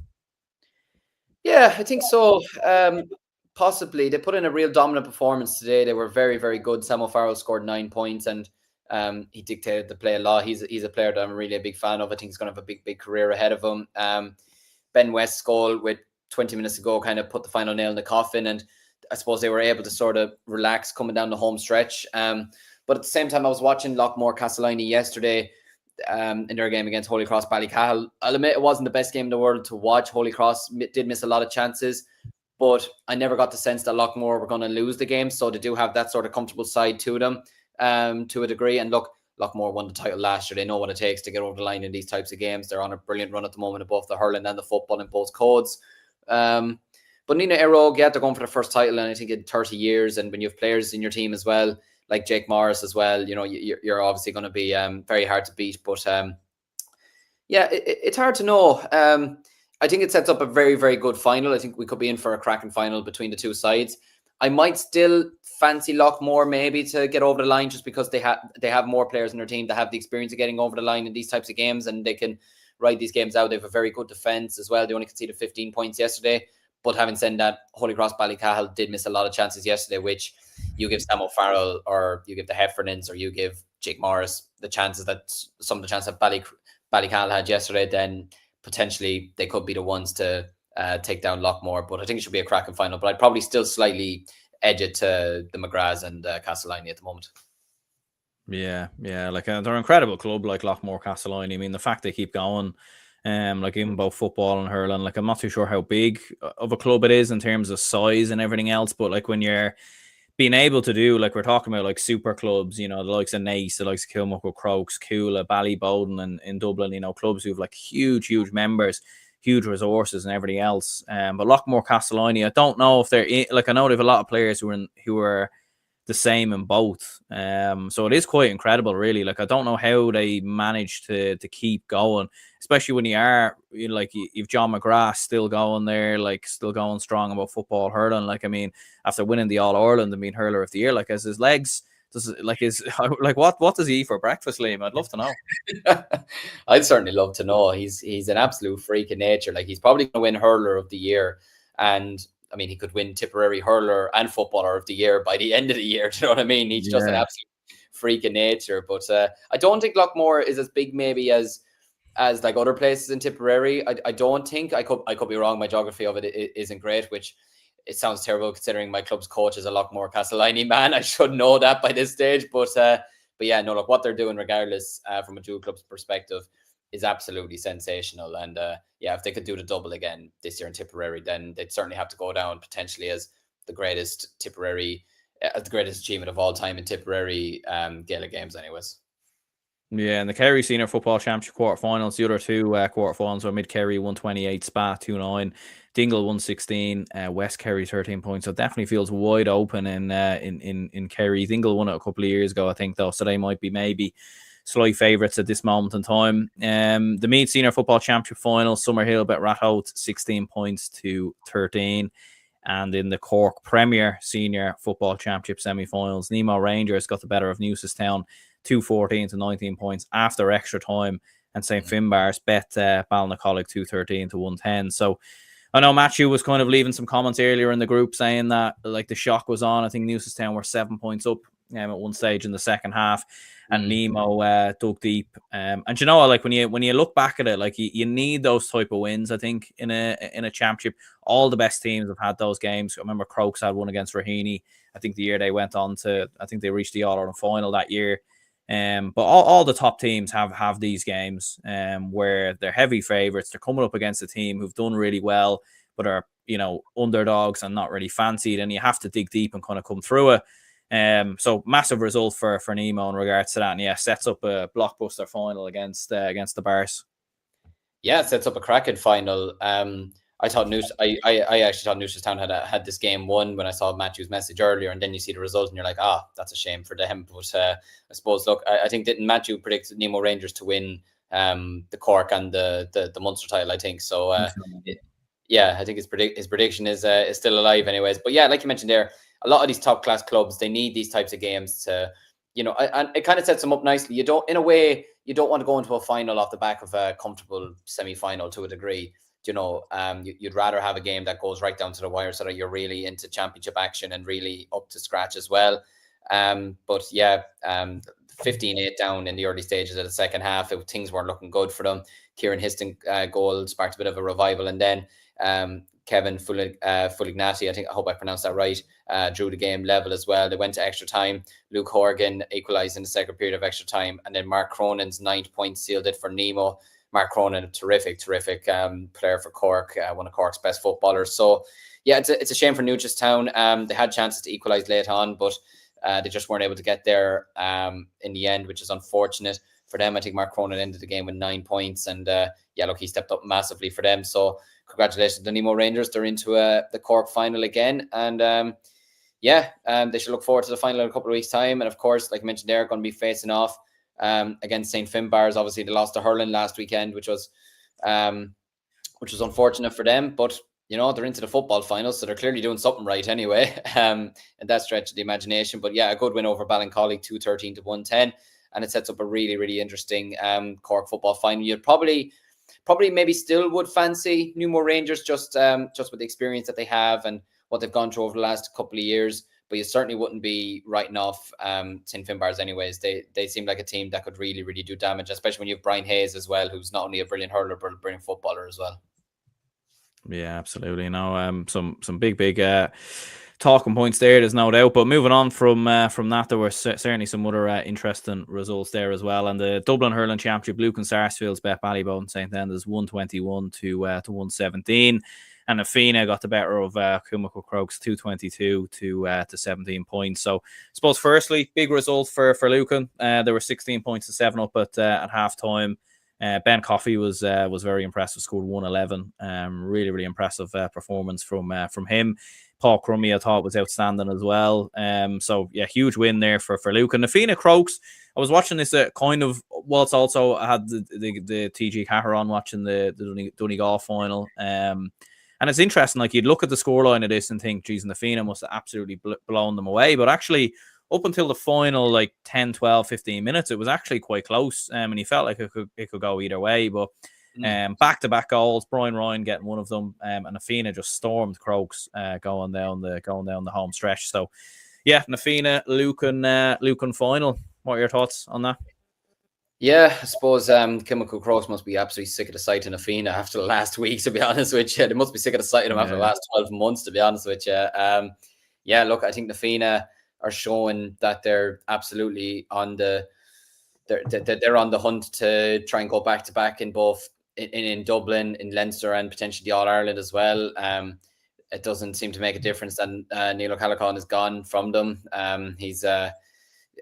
S2: Yeah, I think so. Possibly. They put in a real dominant performance today. They were very, very good. Sam O'Farrell scored 9 points and he dictated the play a lot. He's a player that I'm really a big fan of. I think he's going to have a big career ahead of him. Ben West's goal with 20 minutes to go kind of put the final nail in the coffin, and I suppose they were able to sort of relax coming down the home stretch. But at the same time, I was watching Lockmore Castellini yesterday in their game against Holy Cross Ballycahill. I'll admit it wasn't the best game in the world to watch. Holy Cross did miss a lot of chances, but I never got the sense that Lockmore were going to lose the game. So they do have that sort of comfortable side to them to a degree. And look, Lockmore won the title last year. They know what it takes to get over the line in these types of games. They're on a brilliant run at the moment, above the hurling and the football in both codes. But Nina Aerogue, yeah, they're going for the first title, and I think in 30 years. And when you have players in your team as well, like Jake Morris as well, you're obviously going to be very hard to beat. But yeah, it's hard to know. I think it sets up a very, very good final. I think we could be in for a cracking final between the two sides. I might still fancy Lockmore maybe to get over the line, just because they have more players in their team that have the experience of getting over the line in these types of games, and they can ride these games out. They have a very good defense as well. They only conceded 15 points yesterday. But having said that, Holy Cross Ballycahill did miss a lot of chances yesterday, which you give Sam O'Farrell or you give the Heffernans or you give Jake Morris the chances that Ballycahill had yesterday, then potentially they could be the ones to take down Lockmore. But I think it should be a cracking final. But I'd probably still slightly edge it to the McGraths and Castellini at the moment.
S1: Yeah. Like they're an incredible club, like Lockmore Castellini. I mean, the fact they keep going, like even both football and hurling, like I'm not too sure how big of a club it is in terms of size and everything else, but like when you're being able to do, like we're talking about, like super clubs, the likes of Naas, the likes of Kilmuckle, Crokes, Cúilín, Ballybowden and in Dublin, clubs who have like huge members, huge resources and everything else. But Lockmore Castellini, I don't know if they're like, I know they have a lot of players who are the same in both. So it is quite incredible, really. Like I don't know how they managed to keep going, especially when you've John McGrath still going there, like still going strong about football hurling. Like I mean, after winning the All Ireland and being hurler of the year, like as his legs. What does he eat for breakfast, Liam? I'd love to know.
S2: I'd certainly love to know. He's an absolute freak of nature. Like he's probably going to win hurler of the year, and I mean, he could win Tipperary hurler and footballer of the year by the end of the year. Do you know what I mean? He's just an absolute freak of nature. But I don't think Lockmore is as big maybe as like other places in Tipperary. I don't think. I could be wrong. My geography of it isn't great, which it sounds terrible considering my club's coach is a Lockmore Castellini man. I should know that by this stage. But yeah, no, look, what they're doing regardless from a dual club's perspective is absolutely sensational. And yeah, if they could do the double again this year in Tipperary, then they'd certainly have to go down potentially as the greatest achievement of all time in Tipperary Gaelic games anyways.
S1: Yeah, and the Kerry Senior Football Championship quarterfinals, the other two quarterfinals were Mid Kerry 128, Spa 2-9, Dingle 116, West Kerry 13 points. So it definitely feels wide open in Kerry. Dingle won it a couple of years ago, I think, though, so they might be maybe slight favourites at this moment in time. The Meath Senior Football Championship final, Summerhill bet Rathout 16 points to 13. And in the Cork Premier Senior Football Championship semi-finals, Nemo Rangers got the better of Newcestown 214 to 19 points after extra time, and St. Finbarr's bet Ballincollig 213 to 110. So I know Matthew was kind of leaving some comments earlier in the group saying that like the shock was on. I think Newcestown were 7 points up at one stage in the second half, and Nemo dug deep. And you know, like when you look back at it, like you need those type of wins. I think in a championship, all the best teams have had those games. I remember Crokes had one against Raheny. I think the year they went on to, I think they reached the All-Ireland final that year. But all the top teams have these games where they're heavy favourites. They're coming up against a team who've done really well, but are, you know, underdogs and not really fancied, and you have to dig deep and kind of come through it. So massive result for Nemo in regards to that, and yeah, sets up a blockbuster final against the Bars.
S2: Yeah, it sets up a cracking final. I thought I actually thought Newcestown had this game won when I saw Matthew's message earlier, and then you see the result and you're like, that's a shame for them. But I suppose, look, I think didn't Matthew predict Nemo Rangers to win the Cork and the Munster title? I think so. I think his prediction is still alive, anyways. But yeah, like you mentioned there, a lot of these top class clubs, they need these types of games to, you know, and it kind of sets them up nicely. You don't want to go into a final off the back of a comfortable semi-final to a degree. You know, you'd rather have a game that goes right down to the wire so that you're really into championship action and really up to scratch as well. But yeah, 15-8 down in the early stages of the second half. Things weren't looking good for them. Kieran Histon goal sparked a bit of a revival, and then Kevin Fulignati, I hope I pronounced that right, drew the game level as well. They went to extra time. Luke Horgan equalised in the second period of extra time, and then Mark Cronin's 9 points sealed it for Nemo. Mark Cronin, a terrific player for Cork, one of Cork's best footballers. So yeah, it's a shame for Newcestown. They had chances to equalise late on, but they just weren't able to get there in the end, which is unfortunate for them. I think Mark Cronin ended the game with 9 points, and look, he stepped up massively for them. So congratulations to the Nemo Rangers. They're into the Cork final again, and they should look forward to the final in a couple of weeks' time. And of course, like I mentioned, they're going to be facing off against St. Finbarr's. Obviously, they lost to Hurling last weekend, which was unfortunate for them. But you know, they're into the football finals, so they're clearly doing something right anyway. And that stretch of the imagination. But yeah, a good win over Ballincollig, 213 to 110, and it sets up a really, really interesting Cork football final. You'd probably maybe still would fancy Nemo Rangers just with the experience that they have and what they've gone through over the last couple of years. But you certainly wouldn't be writing off St. Finbarr's anyways. They seem like a team that could really, really do damage, especially when you have Brian Hayes as well, who's not only a brilliant hurler, but a brilliant footballer as well.
S1: Yeah, absolutely. No, some big talking points there, there's no doubt. But moving on from that, there were certainly some other interesting results there as well. And the Dublin Hurling Championship, Luke and Sarsfields bet Ballyboat St. Enders 121 to 117. And Afina got the better of Cúilín Crokes 222 to 17 points. So I suppose firstly, big result for Lucan. There were 16 points to 7 up at half time. Ben Coffey was very impressive, scored 111. Really, really impressive performance from him. Paul Crummy, I thought, was outstanding as well. So yeah, huge win there for Lucan. Afina Crokes, I was watching this kind of whilst also I had the TG Caher on watching the Donegal final. And it's interesting, like you'd look at the scoreline of this and think, geez, and Afina must have absolutely blown them away. But actually, up until the final, like 10, 12, 15 minutes, it was actually quite close. And he felt like it could go either way. But back-to-back goals, Brian Ryan getting one of them, and Afina just stormed Crokes going down the home stretch. So yeah, Afina, Lucan final. What are your thoughts on that?
S2: Yeah, I suppose Chemical Crokes must be absolutely sick of the sight of Afina after the last week, to be honest with you. They must be sick of the sight of him after the last 12 months, to be honest with you. Look, I think Afina are showing that they're absolutely on they're on the hunt to try and go back to back in both in Dublin, in Leinster, and potentially All Ireland as well. It doesn't seem to make a difference that Neil O'Callaghan is gone from them. He's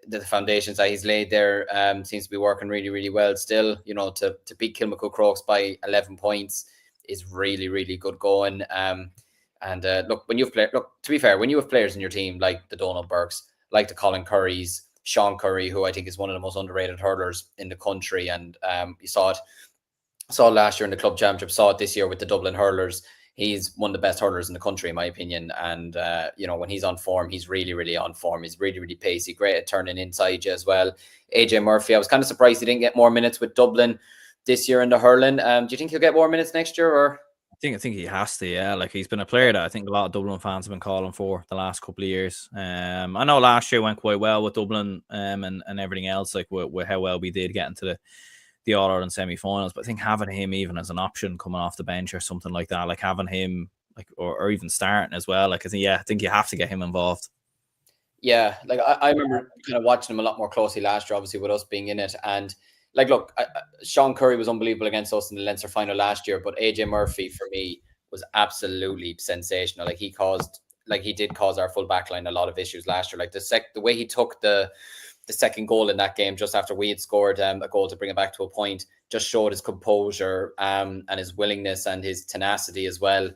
S2: the foundations that he's laid there seems to be working really, really well still. You know, to beat Kilmacud Crokes by 11 points is really, really good going. Look, when you have to be fair, when you have players in your team like the Donald Burks, like the Colin Currys, Sean Curry, who I think is one of the most underrated hurlers in the country, and you saw it last year in the club championship, saw it this year with the Dublin hurlers. He's one of the best hurlers in the country, in my opinion. And, you know, when he's on form, he's really, really on form. He's really, really pacey, great at turning inside you as well. AJ Murphy, I was kind of surprised he didn't get more minutes with Dublin this year in the hurling. Do you think he'll get more minutes next year? Or
S1: I think he has to, yeah. Like, he's been a player that I think a lot of Dublin fans have been calling for the last couple of years. I know last year went quite well with Dublin and everything else, like with how well we did get into the All-Ireland semi-finals, but I think having him even as an option coming off the bench or something like that, like having him like or even starting as well, like I think you have to get him involved.
S2: Yeah, like I remember kind of watching him a lot more closely last year, obviously with us being in it. And like, look, Sean Curry was unbelievable against us in the Leinster final last year, but AJ Murphy for me was absolutely sensational. Like he did cause our full back line a lot of issues last year. Like the way he took the second goal in that game just after we had scored a goal to bring it back to a point, just showed his composure and his willingness and his tenacity as well.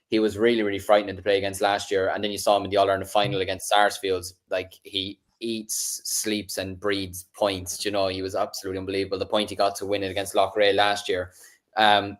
S2: He was really, really frightening to play against last year. And then you saw him in the All-Ireland final against Sarsfields. Like, he eats, sleeps and breathes points. You know, he was absolutely unbelievable. The point he got to win it against Loughrea last year. Like,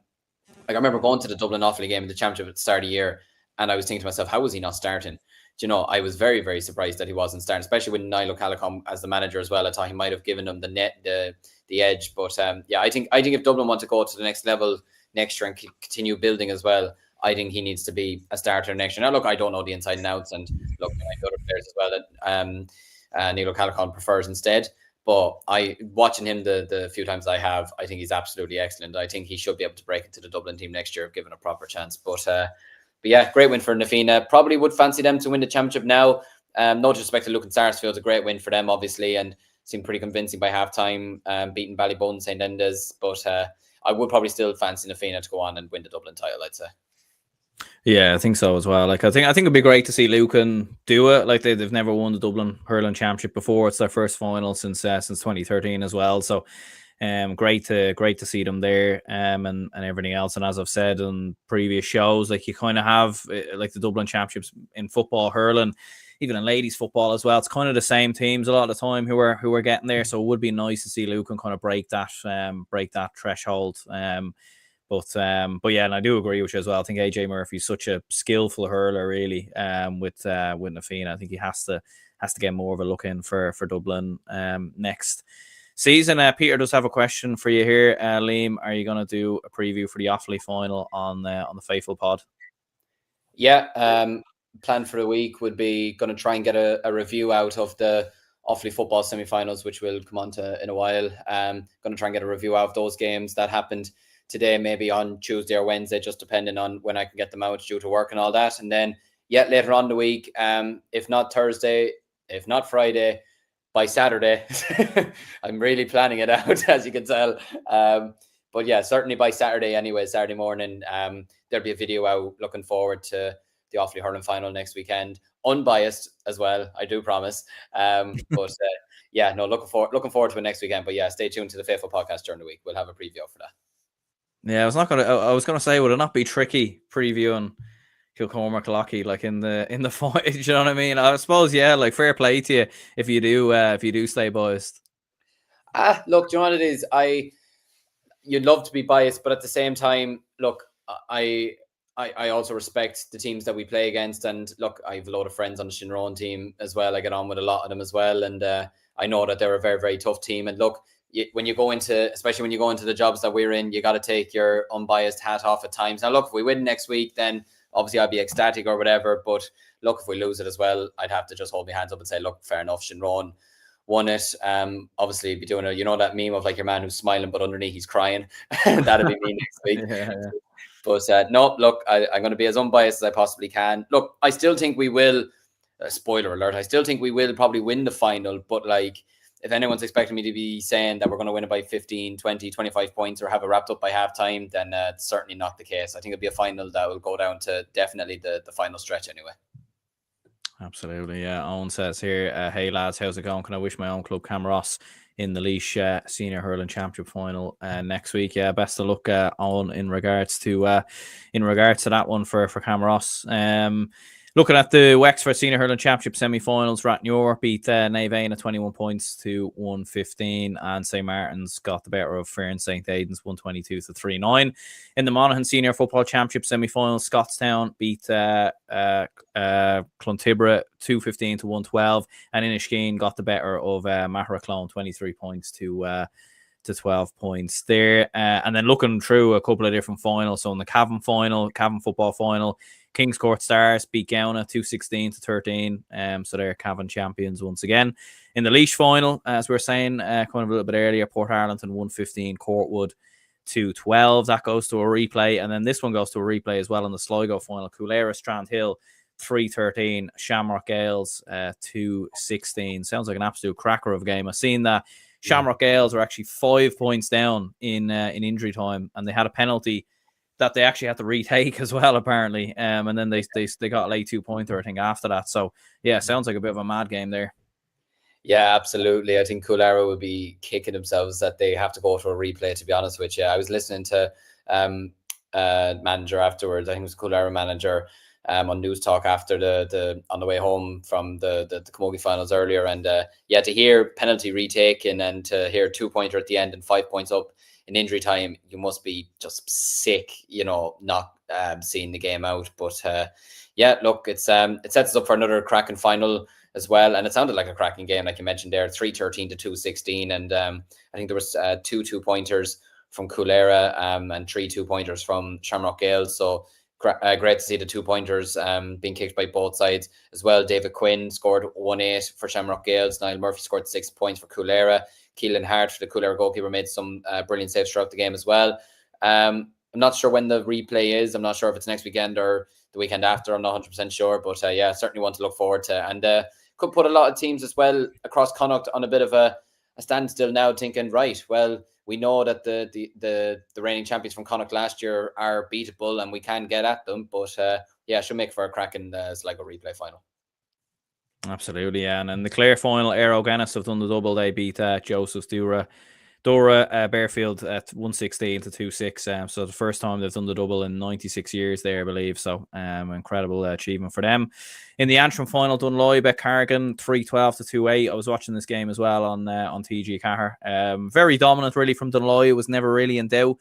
S2: I remember going to the Dublin Offaly game in the championship at the start of the year, and I was thinking to myself, how was he not starting? You know, I was very, very surprised that he wasn't starting, especially with Niall O'Callaghan as the manager as well. I thought he might have given him the edge. But yeah, I think if Dublin want to go to the next level next year and continue building as well, I think he needs to be a starter next year. Now, look, I don't know the inside and outs, and look, I know other players as well that Niall O'Callaghan prefers instead. But watching him the few times I have, I think he's absolutely excellent. I think he should be able to break into the Dublin team next year if given a proper chance. But yeah, great win for Nafina. Probably would fancy them to win the championship now. No disrespect to Luke and Sarsfield's a great win for them, obviously, and seemed pretty convincing by halftime, beating Ballybone and St. Enda's. But I would probably still fancy Nafina to go on and win the Dublin title, I'd say.
S1: Yeah, I think so as well. Like, I think it'd be great to see Lucan do it. Like, they've never won the Dublin Hurling Championship before. It's their first final since 2013 as well. So, great to see them there, and everything else. And as I've said on previous shows, like, you kind of have like the Dublin Championships in football, hurling, even in ladies football as well. It's kind of the same teams a lot of the time who are getting there. So it would be nice to see Lucan kind of break that threshold. But yeah, and I do agree with you as well. I think AJ Murphy's such a skillful hurler, really. With Nafina, I think he has to get more of a look in for Dublin next season. Peter does have a question for you here. Liam, are you going to do a preview for the Offaly final on the Faithful Pod?
S2: Yeah, plan for the week would be going to try and get a review out of the Offaly football semi-finals, which we'll come on to in a while. Going to try and get a review out of those games that happened today, maybe on Tuesday or Wednesday, just depending on when I can get them out due to work and all that. And then, yeah, later on the week, if not Thursday, if not Friday, by Saturday. I'm really planning it out, as you can tell. But yeah, certainly by Saturday anyway, Saturday morning, there'll be a video out. Looking forward to the Offaly hurling final next weekend. Unbiased as well, I do promise. But yeah, no, looking forward to it next weekend. But yeah, stay tuned to the Faithful podcast during the week. We'll have a preview for that.
S1: Yeah, I was gonna say, would it not be tricky previewing Kilcormac Lockheed like in the fight? You know what I mean? I suppose, yeah, like, fair play to you if you do stay biased.
S2: Look, do you know what it is? You'd love to be biased, but at the same time, look, I also respect the teams that we play against, and look, I have a lot of friends on the Shinrone team as well. I get on with a lot of them as well, and I know that they're a very, very tough team. And look, especially when you go into the jobs that we're in, you got to take your unbiased hat off at times. Now, look, if we win next week, then obviously I'll be ecstatic or whatever. But look, if we lose it as well, I'd have to just hold my hands up and say, look, fair enough, Shinrone won it. Obviously be doing that meme of like your man who's smiling but underneath he's crying. That'll be me next week. Yeah. But no, look, I'm going to be as unbiased as I possibly can. Look, I still think we will. Spoiler alert! I still think we will probably win the final. But like, if anyone's expecting me to be saying that we're going to win it by 15, 20, 25 points or have it wrapped up by halftime, then it's certainly not the case. I think it'll be a final that will go down to definitely the final stretch anyway.
S1: Absolutely, yeah. Owen says here, hey lads, how's it going? Can I wish my own club Camross in the Laois Senior Hurling Championship final next week? Yeah, best of luck, Owen, in regards to that one for Camross. Looking at the Wexford Senior Hurling Championship semi-finals, Rathnure beat Navein at 21 points to 115, and St. Martin's got the better of Fair and St. Aidan's 122 to 39. In the Monaghan Senior Football Championship semi-finals, Scottstown beat Clontibra 215 to 112, and Inniskeen got the better of Mahraclone 23 points to 12 points there. And then looking through a couple of different finals, so in the Cavan football final, Kings Court Stars beat Gowna 216 to 13. So they're Cavan champions once again. In the Laois final, as we were saying, kind of a little bit earlier, Port Arlington 115, Courtwood 212. That goes to a replay. And then this one goes to a replay as well in the Sligo final. Coolera Strand Hill 313, Shamrock Gales 216. Sounds like an absolute cracker of a game. I've seen that Shamrock Gales were actually 5 points down in injury time, and they had a penalty that they actually had to retake as well, apparently. And then they got a late 2-pointer, I think, after that. So yeah, sounds like a bit of a mad game there.
S2: Yeah, absolutely. I think Cúilín would be kicking themselves that they have to go to a replay, to be honest with you. I was listening to manager afterwards. I think it was Cúilín manager on News Talk after the on the way home from the Camogie finals earlier, and to hear penalty retaken and to hear 2-pointer at the end and 5 points up in injury time, you must be just sick, not seeing the game out. But look, it sets us up for another cracking final as well, and it sounded like a cracking game, like you mentioned there, 313 to 216, and I think there was 2 2-pointers from Cúilín and 3 2-pointers from Shamrock Gales. So great to see the 2-pointers being kicked by both sides as well. David Quinn scored 1-8 for Shamrock Gales. Niall Murphy scored 6 points for Cúilín. Keelan Hart, for the Cúilín goalkeeper, made some brilliant saves throughout the game as well. I'm not sure when the replay is. I'm not sure if it's next weekend or the weekend after. I'm not 100% sure, but certainly one to look forward to. And could put a lot of teams as well across Connacht on a bit of a standstill now, thinking, right, well, we know that the reigning champions from Connacht last year are beatable and we can get at them, but should make for a cracking Sligo replay final.
S1: Absolutely, yeah. And in the Clare final, Aero Guinness have done the double. They beat Joseph's Dora Bearfield at 116 to 26. So the first time they've done the double in 96 years there, I believe. So incredible achievement for them. In the Antrim final, Dunloy beat Carrigan 312 to 28. I was watching this game as well on TG Cahir. Very dominant, really, from Dunloy. It was never really in doubt.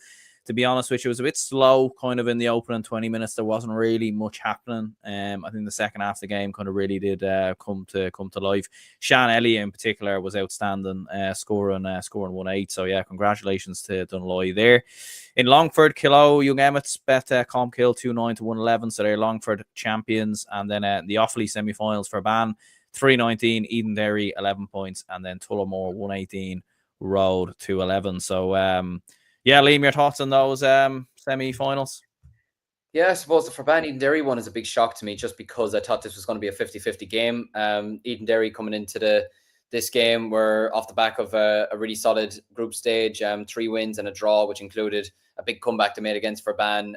S1: To be honest with you, it was a bit slow kind of in the opening 20 minutes. There wasn't really much happening. I think the second half of the game kind of really did come to life. Sean Elliott in particular was outstanding, scoring 1-8. So yeah, congratulations to Dunloy there. In Longford, Kilo, Young Emmets bet Comkill 2-9 to 111. So they're Longford champions. And then the Offaly semi-finals for Ban, 319, Edenderry 11 points, and then Tullamore 118, Road 211. So yeah, Liam, your thoughts on those semi-finals?
S2: Yeah, I suppose the Forban Edenderry one is a big shock to me, just because I thought this was going to be a 50-50 game. Edenderry coming into this game were off the back of a really solid group stage, 3 wins and a draw, which included a big comeback they made against Forban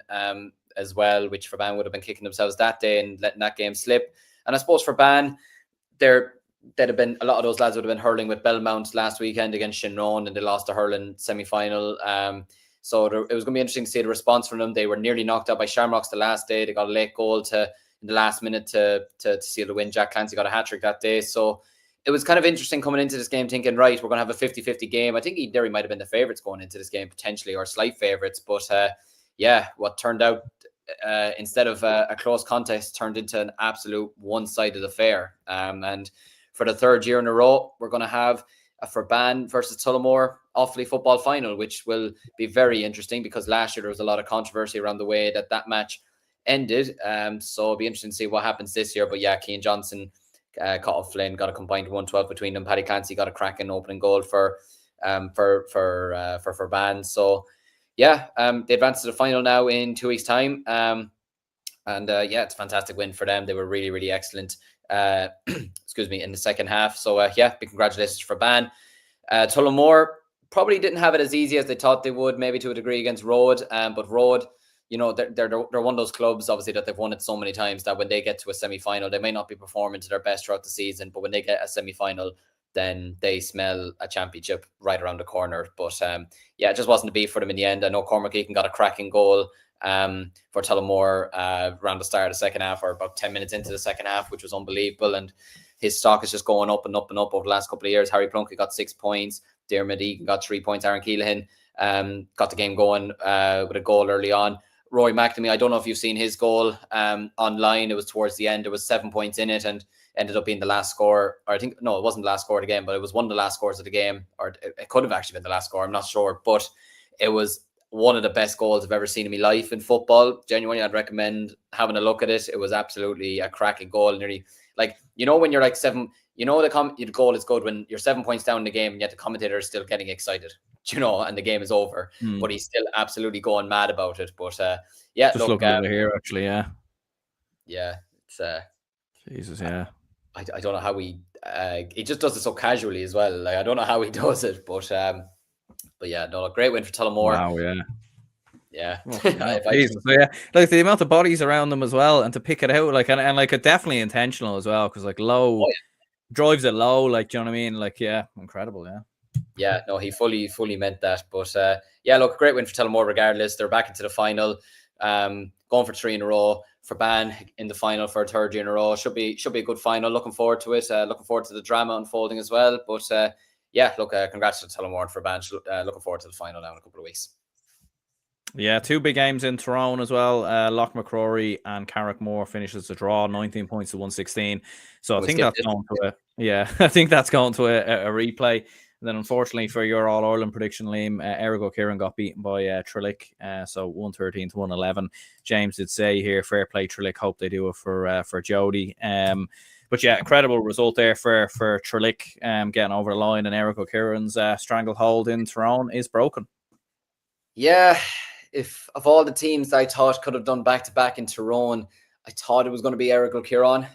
S2: as well, which Forban would have been kicking themselves that day and letting that game slip. And I suppose Forban, there'd have been a lot of those lads would have been hurling with Belmont last weekend against Shinrone, and they lost the hurling semi-final. So it was going to be interesting to see the response from them. They were nearly knocked out by Shamrocks the last day. They got a late goal in the last minute to seal the win. Jack Clancy got a hat-trick that day. So it was kind of interesting coming into this game thinking, right, we're going to have a 50-50 game. I think Edenderry might have been the favourites going into this game potentially, or slight favourites. But what turned out instead of a close contest turned into an absolute one-sided affair. And for the third year in a row, we're going to have a Forban versus Tullamore Offaly football final, which will be very interesting because last year there was a lot of controversy around the way that match ended. So it'll be interesting to see what happens this year. But yeah, Cian Johnson, Cottle Flynn got a combined 112 between them. Paddy Clancy got a cracking opening goal for Forban. So yeah, they advanced to the final now in 2 weeks' time. It's a fantastic win for them. They were really, really excellent. In the second half. So big congratulations for Ban. Tullamore probably didn't have it as easy as they thought they would, maybe to a degree against Road. But Road they're one of those clubs, obviously, that they've won it so many times that when they get to a semi-final, they may not be performing to their best throughout the season, but when they get a semi-final, then they smell a championship right around the corner. But it just wasn't to be for them in the end. I know Cormac Eakin got a cracking goal for Tullamore around the start of the second half, or about 10 minutes into the second half, which was unbelievable. And his stock is just going up and up and up over the last couple of years. Harry Plunkett got 6 points. Dermot Egan got 3 points. Aaron Cúilín got the game going with a goal early on. Roy McNamee, I don't know if you've seen his goal online. It was towards the end. There was 7 points in it and ended up being the last score. Or I think, no, it wasn't the last score of the game, but it was one of the last scores of the game. Or it could have actually been the last score. I'm not sure. But it was one of the best goals I've ever seen in my life in football. Genuinely, I'd recommend having a look at it. It was absolutely a cracking goal. Nearly, like, when you're like the goal is good when you're 7 points down in the game and yet the commentator is still getting excited, and the game is over, but he's still absolutely going mad about it. But
S1: just looking over here, actually,
S2: it's
S1: Jesus,
S2: I don't know how he just does it so casually as well. Like, I don't know how he does it, but great win for Tullamore.
S1: Wow,
S2: yeah.
S1: Jesus, like the amount of bodies around them as well, and to pick it out, like, and like, it definitely intentional as well, because like low drives it low, like, do you know what I mean? Like, incredible,
S2: no, he fully meant that. But look, great win for Tullamore regardless. They're back into the final, going for 3 in a row. For Ban in the final for a third year in a row. Should be a good final. Looking forward to it. Looking forward to the drama unfolding as well. But congrats to Tullamore and for Ban. Looking forward to the final now in a couple of weeks.
S1: Yeah, 2 big games in Tyrone as well. Loch McCrory and Carrickmore finishes the draw, 19 points to 116. So I think that's going to I think that's going to a replay. And then, unfortunately, for your All-Ireland prediction, Liam, Errigo Kieran got beaten by Trillick, so 113 to 111. James did say here, fair play, Trillick. Hope they do it for Jody. But incredible result there for Trillick, getting over the line, and Errigo Kieran's stranglehold in Tyrone is broken.
S2: Yeah, if of all the teams I thought could have done back-to-back in Tyrone, I thought it was going to be Errigo Kieran.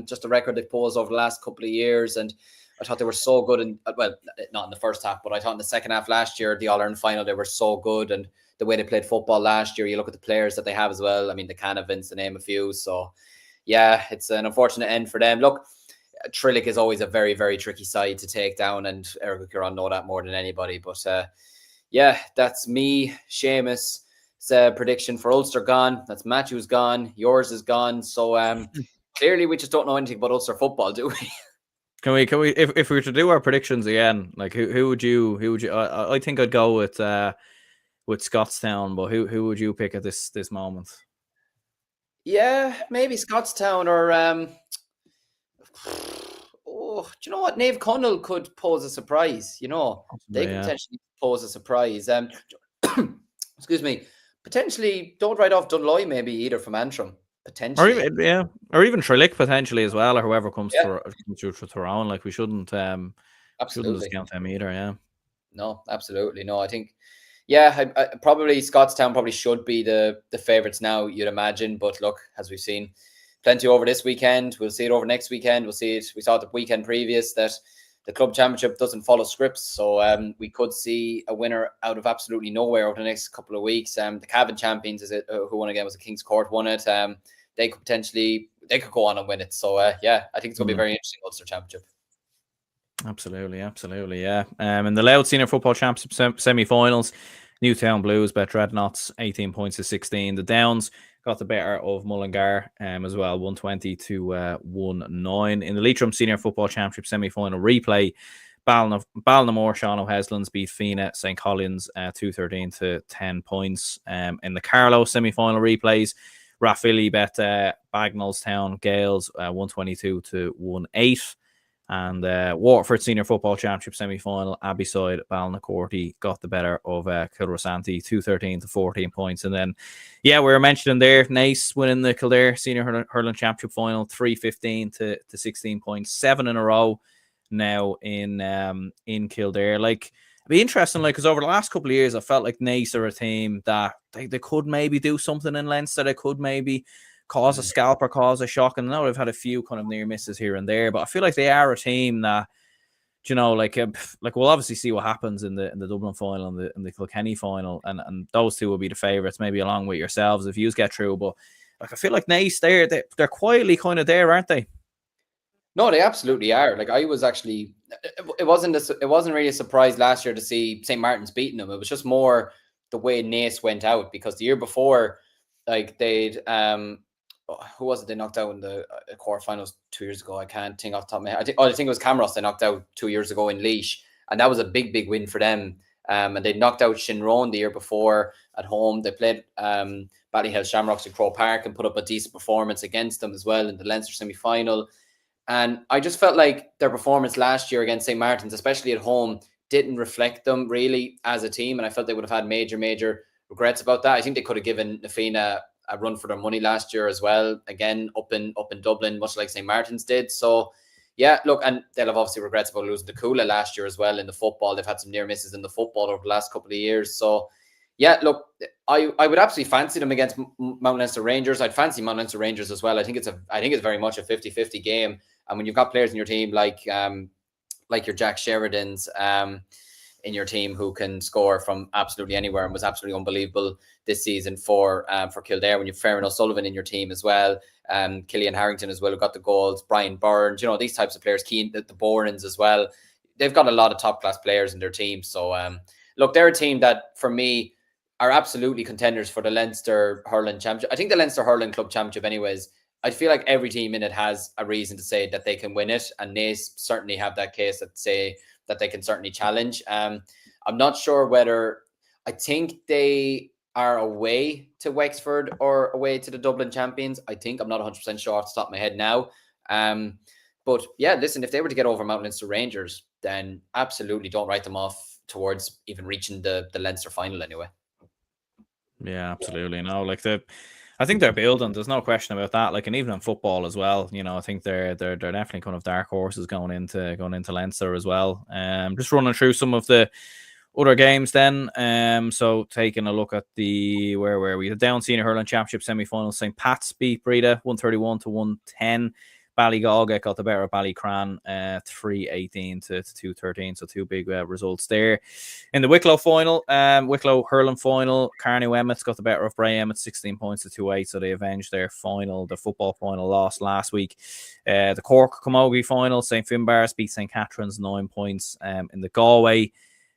S2: Just a record they've posed over the last couple of years, and I thought they were so good, and well, not in the first half, but I thought in the second half last year, the All-Ireland final, they were so good, and the way they played football last year, you look at the players that they have as well. I mean, the Canavins, to name a few. So, it's an unfortunate end for them. Look, Trillick is always a very, very tricky side to take down, and Errigo Kieran know that more than anybody. But that's me, Seamus. Prediction for Ulster gone. That's Matthew's gone. Yours is gone. So clearly, we just don't know anything about Ulster football, do we?
S1: Can we if we were to do our predictions again, like who would you I think I'd go with Scottstown, but who would you pick at this moment?
S2: Yeah, maybe Scottstown or do you know what? Naomh Conaill could pose a surprise, they could potentially pose a surprise. Excuse me. Potentially don't write off Dunloy maybe either from Antrim. Potentially,
S1: or even Trillick potentially as well, or whoever comes through Tyrone. Like, we shouldn't discount them either.
S2: No, absolutely no. I think, I probably Scottstown probably should be the favourites now, you'd imagine. But look, as we've seen plenty over this weekend, we'll see it over next weekend. We'll see it. We saw it the weekend previous that the club championship doesn't follow scripts, so we could see a winner out of absolutely nowhere over the next couple of weeks. The Cavan champions, who won again was the King's Court, won it. They could go on and win it. So I think it's going to be a very interesting Ulster championship.
S1: Absolutely, yeah. In the Louth Senior Football Championship semi-finals, Newtown Blues bet Dreadnoughts 18 points to 16. The Downs got the better of Mullingar as well, 120 to 1-9. In the Leitrim Senior Football Championship semi-final replay, Ballinamore, Sean O'Heslands beat Fina St. Collins 213 to 10 points. In the Carlow semi-final replays, Rathvilly bet Bagnallstown Gales 122 to 1-8. And Waterford Senior Football Championship semi-final, Abbeyside Balnacorty got the better of Kilrasanti 213 to 14 points. And then, we were mentioning there, Naas winning the Kildare Senior Hurling Championship final 315 to 16 points, 7 in a row now in Kildare. Like, it'd be interesting, like, because over the last couple of years, I felt like Naas are a team that they could maybe do something in Leinster. They could maybe cause a scalp or cause a shock. And now they've had a few kind of near misses here and there, but I feel like they are a team that you know, like we'll obviously see what happens in the Dublin final and the Kilkenny final, and those two will be the favourites, maybe along with yourselves if you get through. But like I feel like Naas, they're quietly kind of there, aren't they?
S2: No, they absolutely are. Like I was actually, it wasn't really a surprise last year to see St. Martin's beating them. It was just more the way Naas went out, because the year before, like they'd who was it they knocked out in the quarterfinals 2 years ago? I can't think off the top of my head. I think it was Camross they knocked out 2 years ago in Laois, and that was a big win for them. And they knocked out Shinrone the year before at home. They played Ballyhale Shamrocks at Croke Park and put up a decent performance against them as well in the Leinster semi-final. And I just felt like their performance last year against St. Martin's, especially at home, didn't reflect them really as a team. And I felt they would have had major regrets about that. I think they could have given Nafina a run for their money last year as well. Again, up in Dublin, much like St. Martin's did. So yeah, look, and they'll have obviously regrets about losing to Cúilín last year as well in the football. They've had some near misses in the football over the last couple of years. So yeah, look, I would absolutely fancy them against Mount Leinster Rangers. I'd fancy Mount Leinster Rangers as well. I think it's very much a 50-50 game. And when you've got players in your team like your Jack Sheridans in your team who can score from absolutely anywhere and was absolutely unbelievable this season for Kildare, when you've Farron O'Sullivan in your team as well, Killian Harrington as well, who got the goals, Brian Burns, you know, these types of players, Keane, the Borans as well. They've got a lot of top class players in their team. So look, they're a team that for me are absolutely contenders for the Leinster Hurling Championship. I think the Leinster Hurling Club Championship anyways, I feel like every team in it has a reason to say that they can win it, and Naas certainly have that case that say that they can certainly challenge. I'm not sure whether, I think they are away to Wexford or away to the Dublin champions. I'm not 100% sure off the top of my head now. But yeah, listen, if they were to get over Mount Leinster Rangers, then absolutely don't write them off towards even reaching the Leinster final anyway.
S1: Yeah, absolutely. No, like I think they're building. There's no question about that. Like, and even in football as well, you know, I think they're definitely kind of dark horses going into Leinster as well. Just running through some of the other games then. So taking a look at where were we? The Down Senior Hurling Championship semi-final. St. Pat's beat Breda 131-110. Ballygolga got the better of Ballycran 3-18-213. So two big results there. In the Wicklow final, Wicklow Hurling final, Carnew Emmets got the better of Bray Emmets 16 points to 2-8. So they avenged their football final loss last week. The Cork Camogie final, St. Finbarrs beat St. Catherine's 9 points. In the Galway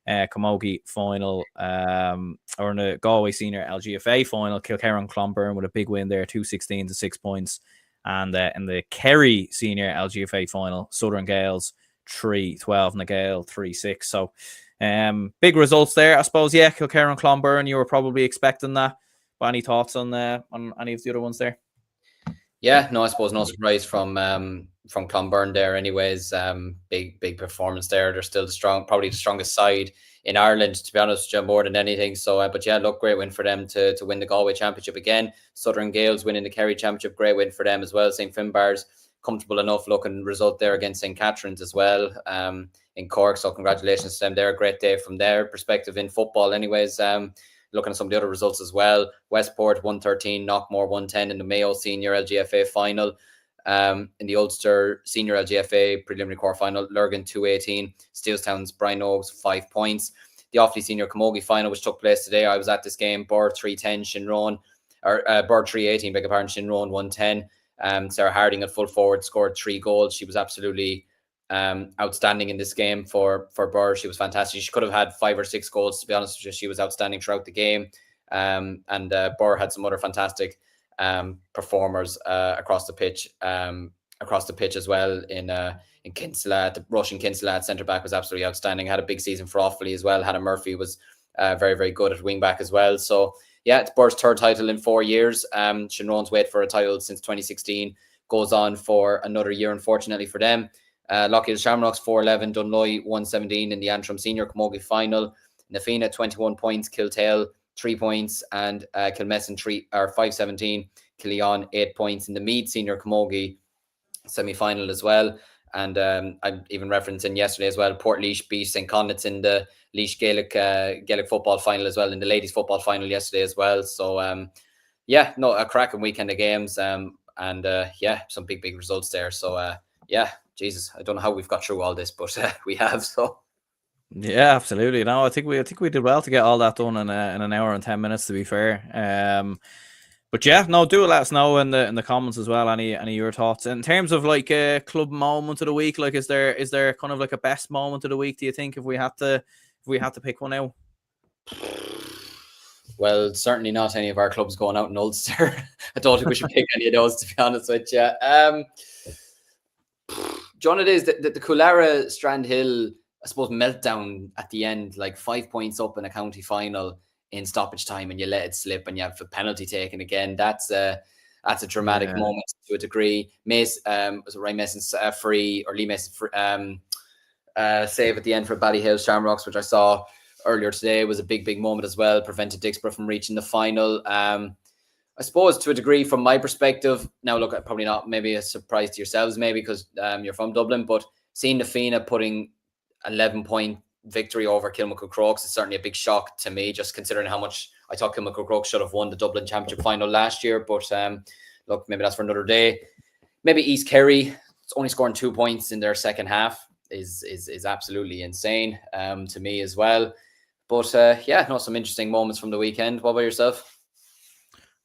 S1: Camogie final, or in the Galway Senior LGFA final, Kilkerran Clonburn with a big win there, 2-16 to 6 points. And in the Kerry Senior LGFA final, Southern Gales 3-12 and the Gale 3-6. So big results there, I suppose. Yeah, Kilkerran Clonburn, you were probably expecting that. But any thoughts on any of the other ones there?
S2: Yeah, no, I suppose no surprise from Clonburn there. Anyways, big performance there. They're still probably the strongest side in Ireland, to be honest, more than anything. So, but yeah, look, great win for them to win the Galway Championship again. Southern Gales winning the Kerry Championship, great win for them as well. St. Finbarrs, comfortable enough looking result there against St. Catherine's as well in Cork. So congratulations to them there. A great day from their perspective in football. Anyways, looking at some of the other results as well. Westport 113, Knockmore 110 in the Mayo Senior LGFA final. In the Ulster Senior LGFA preliminary quarter final, Lurgan 218, Steelstown's Brian Oakes 5 points. The Offaly Senior Camogie final, which took place today, I was at this game. Burr 310, Shinrone, or Burr 318, beg your pardon, Shinrone 110. Sarah Harding at full forward scored 3 goals. She was absolutely outstanding in this game for Burr. She was fantastic. She could have had 5 or 6 goals, to be honest. She was outstanding throughout the game. And Burr had some other fantastic performers across the pitch as well. In Kinsella, the Russian Kinsella centre back was absolutely outstanding. Had a big season for Offaly as well. Hannah Murphy was very good at wing back as well. So yeah, it's Burr's 3rd title in 4 years. Shinrone's wait for a title since 2016 goes on for another year, unfortunately for them. Lockheed Shamrocks 411, Dunloy 117 in the Antrim Senior Camogie final. Nafina 21 points, Kiltale 3 points, and Kilmessan 517. Cúilín 8 points in the Meath Senior Camogie semi-final as well. And I'm even referencing yesterday as well, Port beat St. Connet's in the Laois Gaelic football final as well, in the ladies football final yesterday as well. So yeah, no, a cracking weekend of games. And yeah, some big results there. So yeah, Jesus, I don't know how we've got through all this, but we have. So
S1: yeah, absolutely. No, I think we did well to get all that done in an hour and 10 minutes. To be fair, but yeah, no, do let us know in the comments as well. Any of your thoughts in terms of like a club moment of the week? Like, is there kind of like a best moment of the week? Do you think if we had to pick one out?
S2: Well, certainly not any of our clubs going out in Ulster. I don't think we should pick any of those, to be honest with you. John, it is the Cúilín Strand Hill, I suppose, meltdown at the end, like 5 points up in a county final in stoppage time, and you let it slip, and you have a penalty taken again. That's a dramatic moment to a degree. Was it Ray Mason's free, or Lee Mason's save at the end for Ballyhale Shamrocks, which I saw earlier today, was a big moment as well. Prevented Dixborough from reaching the final. I suppose to a degree, from my perspective, now look, probably not maybe a surprise to yourselves, maybe because you're from Dublin, but seeing the Fianna putting 11-point victory over Kilmacud Crokes is certainly a big shock to me, just considering how much I thought Kilmacud Crokes should have won the Dublin Championship final last year. But look, maybe that's for another day. Maybe East Kerry, it's only scoring 2 points in their second half is absolutely insane to me as well. But yeah, no, some interesting moments from the weekend. What about yourself?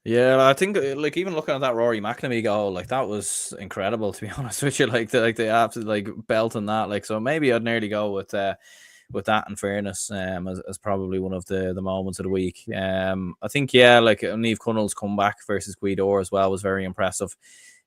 S1: Yeah, I think like even looking at that Rory McNamee goal, like that was incredible, to be honest with you. Like they absolutely like belting that. Like, so maybe I'd nearly go with that, in fairness, as probably one of the moments of the week. I think, yeah, like Niamh Connell's comeback versus Guido as well was very impressive.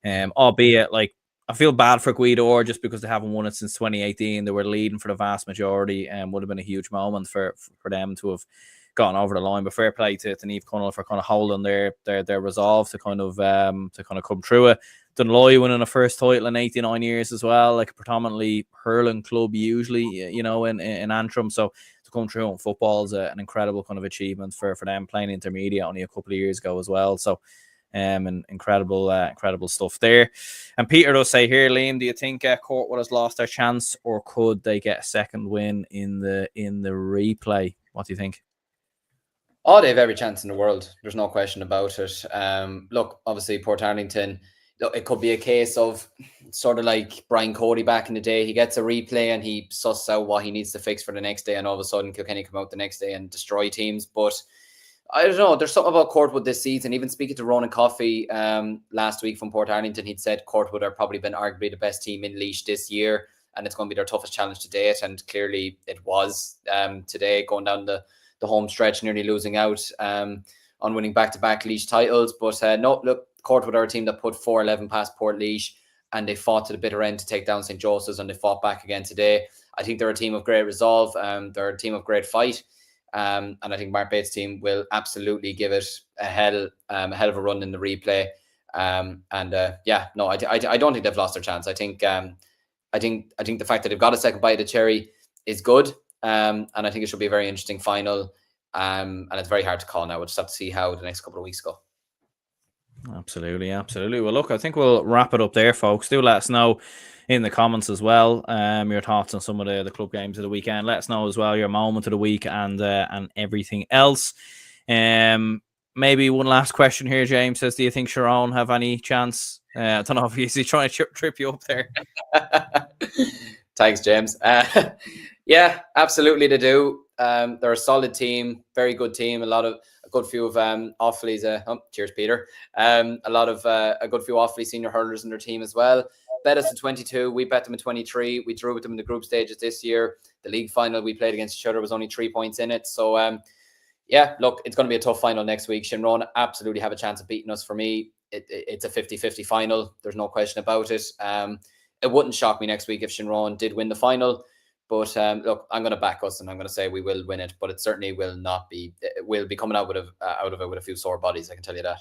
S1: Albeit like I feel bad for Guido just because they haven't won it since 2018. They were leading for the vast majority, and would have been a huge moment for them to have gotten over the line. But fair play to Niamh Connell for kind of holding their resolve to kind of come through it. Dunloy winning a first title in 89 years as well, like a predominantly hurling club usually, you know, in Antrim. So to come through in football is an incredible kind of achievement for them, playing intermediate only a couple of years ago as well. So and incredible stuff there. And Peter does say here, Liam, do you think Courtwood has lost their chance, or could they get a second win in the replay? What do you think?
S2: Oh, they have every chance in the world. There's no question about it. Look, obviously Portarlington, it could be a case of sort of like Brian Cody back in the day. He gets a replay and he susses out what he needs to fix for the next day, and all of a sudden Kilkenny come out the next day and destroy teams. But I don't know. There's something about Courtwood this season. Even speaking to Ronan Coffey last week from Portarlington, he'd said Courtwood are probably been arguably the best team in Laois this year, and it's going to be their toughest challenge to date. And clearly it was today, going down the home stretch, nearly losing out on winning back-to-back Laois titles. But no, look, Courtwood are a team that put 4-11 past Portlaoise, and they fought to the bitter end to take down St. Joseph's, and they fought back again today. I think they're a team of great resolve. They're a team of great fight. And I think Mark Bates' team will absolutely give it a hell of a run in the replay. Yeah, no, I don't think they've lost their chance. I think the fact that they've got a second bite of the cherry is good. And I think it should be a very interesting final. And it's very hard to call now. We'll just have to see how the next couple of weeks go.
S1: Absolutely. Well, look, I think we'll wrap it up there, folks. Do let us know in the comments as well your thoughts on some of the club games of the weekend. Let us know as well your moment of the week and everything else. Maybe one last question here. James says, do you think Sharon have any chance? I don't know if he's trying to trip you up there.
S2: Thanks, James. Yeah, absolutely they do. They're a solid team, very good team. A good few of Offaly's. Cheers, Peter. A good few Offaly senior hurlers in their team as well. Bet us in 22. We bet them in 23. We drew with them in the group stages this year. The league final we played against each other was only 3 points in it. So yeah, look, it's going to be a tough final next week. Shinron absolutely have a chance of beating us. For me, it's a 50-50 final. There's no question about it. It wouldn't shock me next week if Shinron did win the final. But look, I'm going to back us, and I'm going to say we will win it. But it certainly will not be. It will be coming out of it with a few sore bodies. I can tell you that.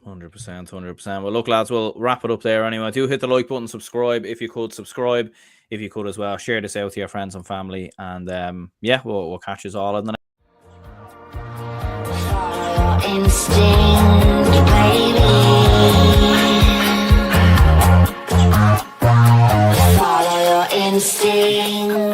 S1: 100%. Well, look, lads, we'll wrap it up there anyway. Do hit the like button, subscribe if you could, as well. Share this out to your friends and family, and yeah, we'll catch us all in the next. Instinct, baby. Follow your instinct.